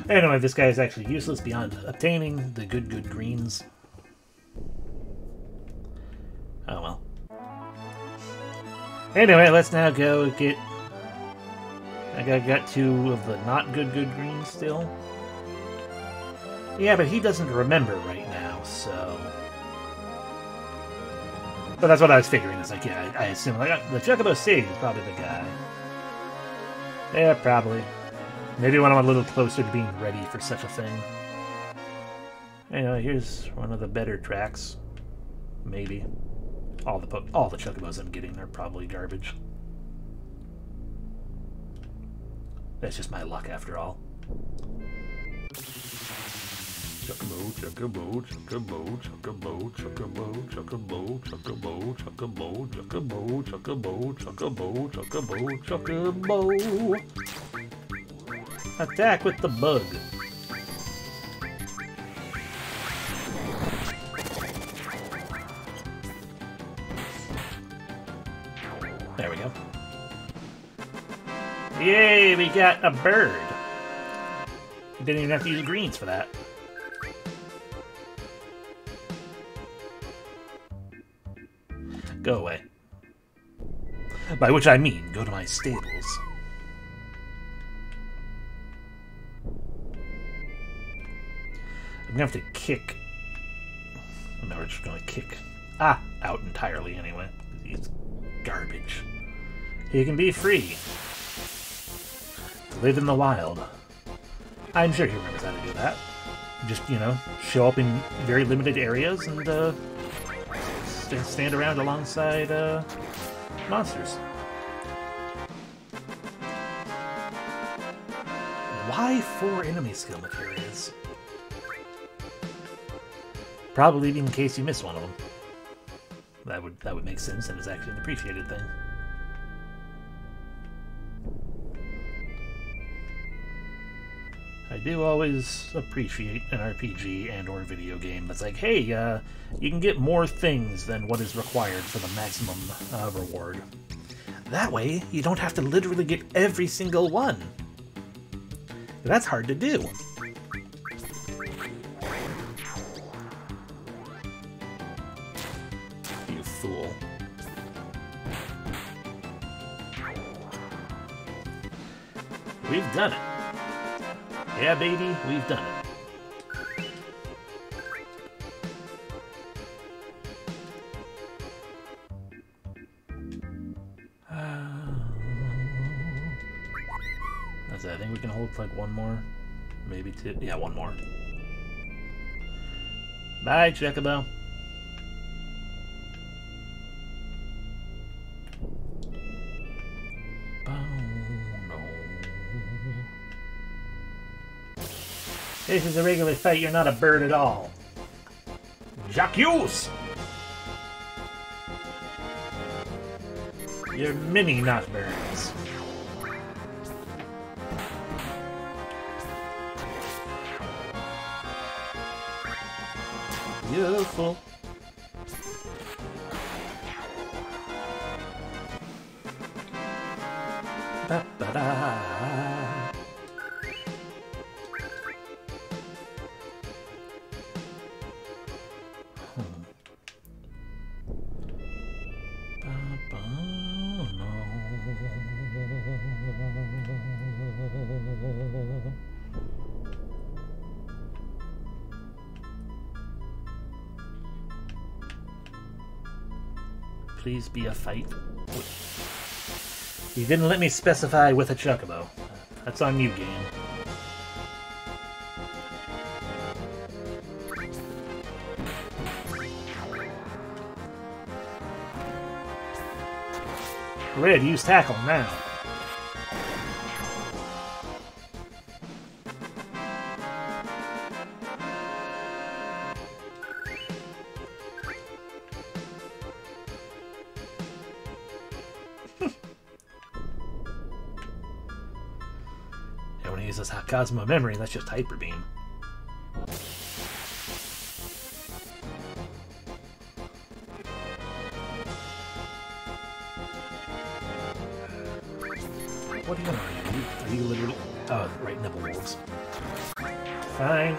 Anyway, this guy is actually useless beyond obtaining the good greens. Oh well. Anyway, let's now go get... I got 2 of the not good greens still. Yeah, but he doesn't remember right now, so... But that's what I was figuring. It's like, yeah, I assume like the Chocobo Sage is probably the guy. Yeah, probably. Maybe when I'm a little closer to being ready for such a thing. Anyway, here's one of the better tracks. Maybe. All the Chocobos I'm getting are probably garbage. That's just my luck after all. Chocobo, chocobo, chocobo, chocobo, chocobo, chocobo, chocobo, chocobo, chocobo, chocobo, chocobo, chocobo, chocobo. Attack with the bug. There we go. Yay, we got a bird. Didn't even have to use greens for that. Go away. By which I mean, go to my stables. I'm gonna have to kick... No, we're just gonna kick... out entirely anyway. He's garbage. He can be free. Live in the wild. I'm sure he remembers how to do that. Just, you know, show up in very limited areas and, stand around alongside, monsters. Why 4 enemy skill materials? Probably in case you miss one of them. That would make sense, and is actually an appreciated thing. I do always appreciate an RPG and or video game that's like, hey, you can get more things than what is required for the maximum reward. That way, you don't have to literally get every single one. That's hard to do. You fool. We've done it. Yeah, baby, we've done it. That's it. I think we can hold like one more. Maybe 2. Yeah, one more. Bye, Chocobo. This is a regular fight, you're not a bird at all. Jacques! You're mini not birds. Beautiful. Ba-ba-da. Please be a fight. You didn't let me specify with a Chocobo. That's on you, game. Red, use tackle now. When he uses Cosmo Memory, that's just Hyper Beam. What are you literally... Oh, right, Nibble Wolves. Fine.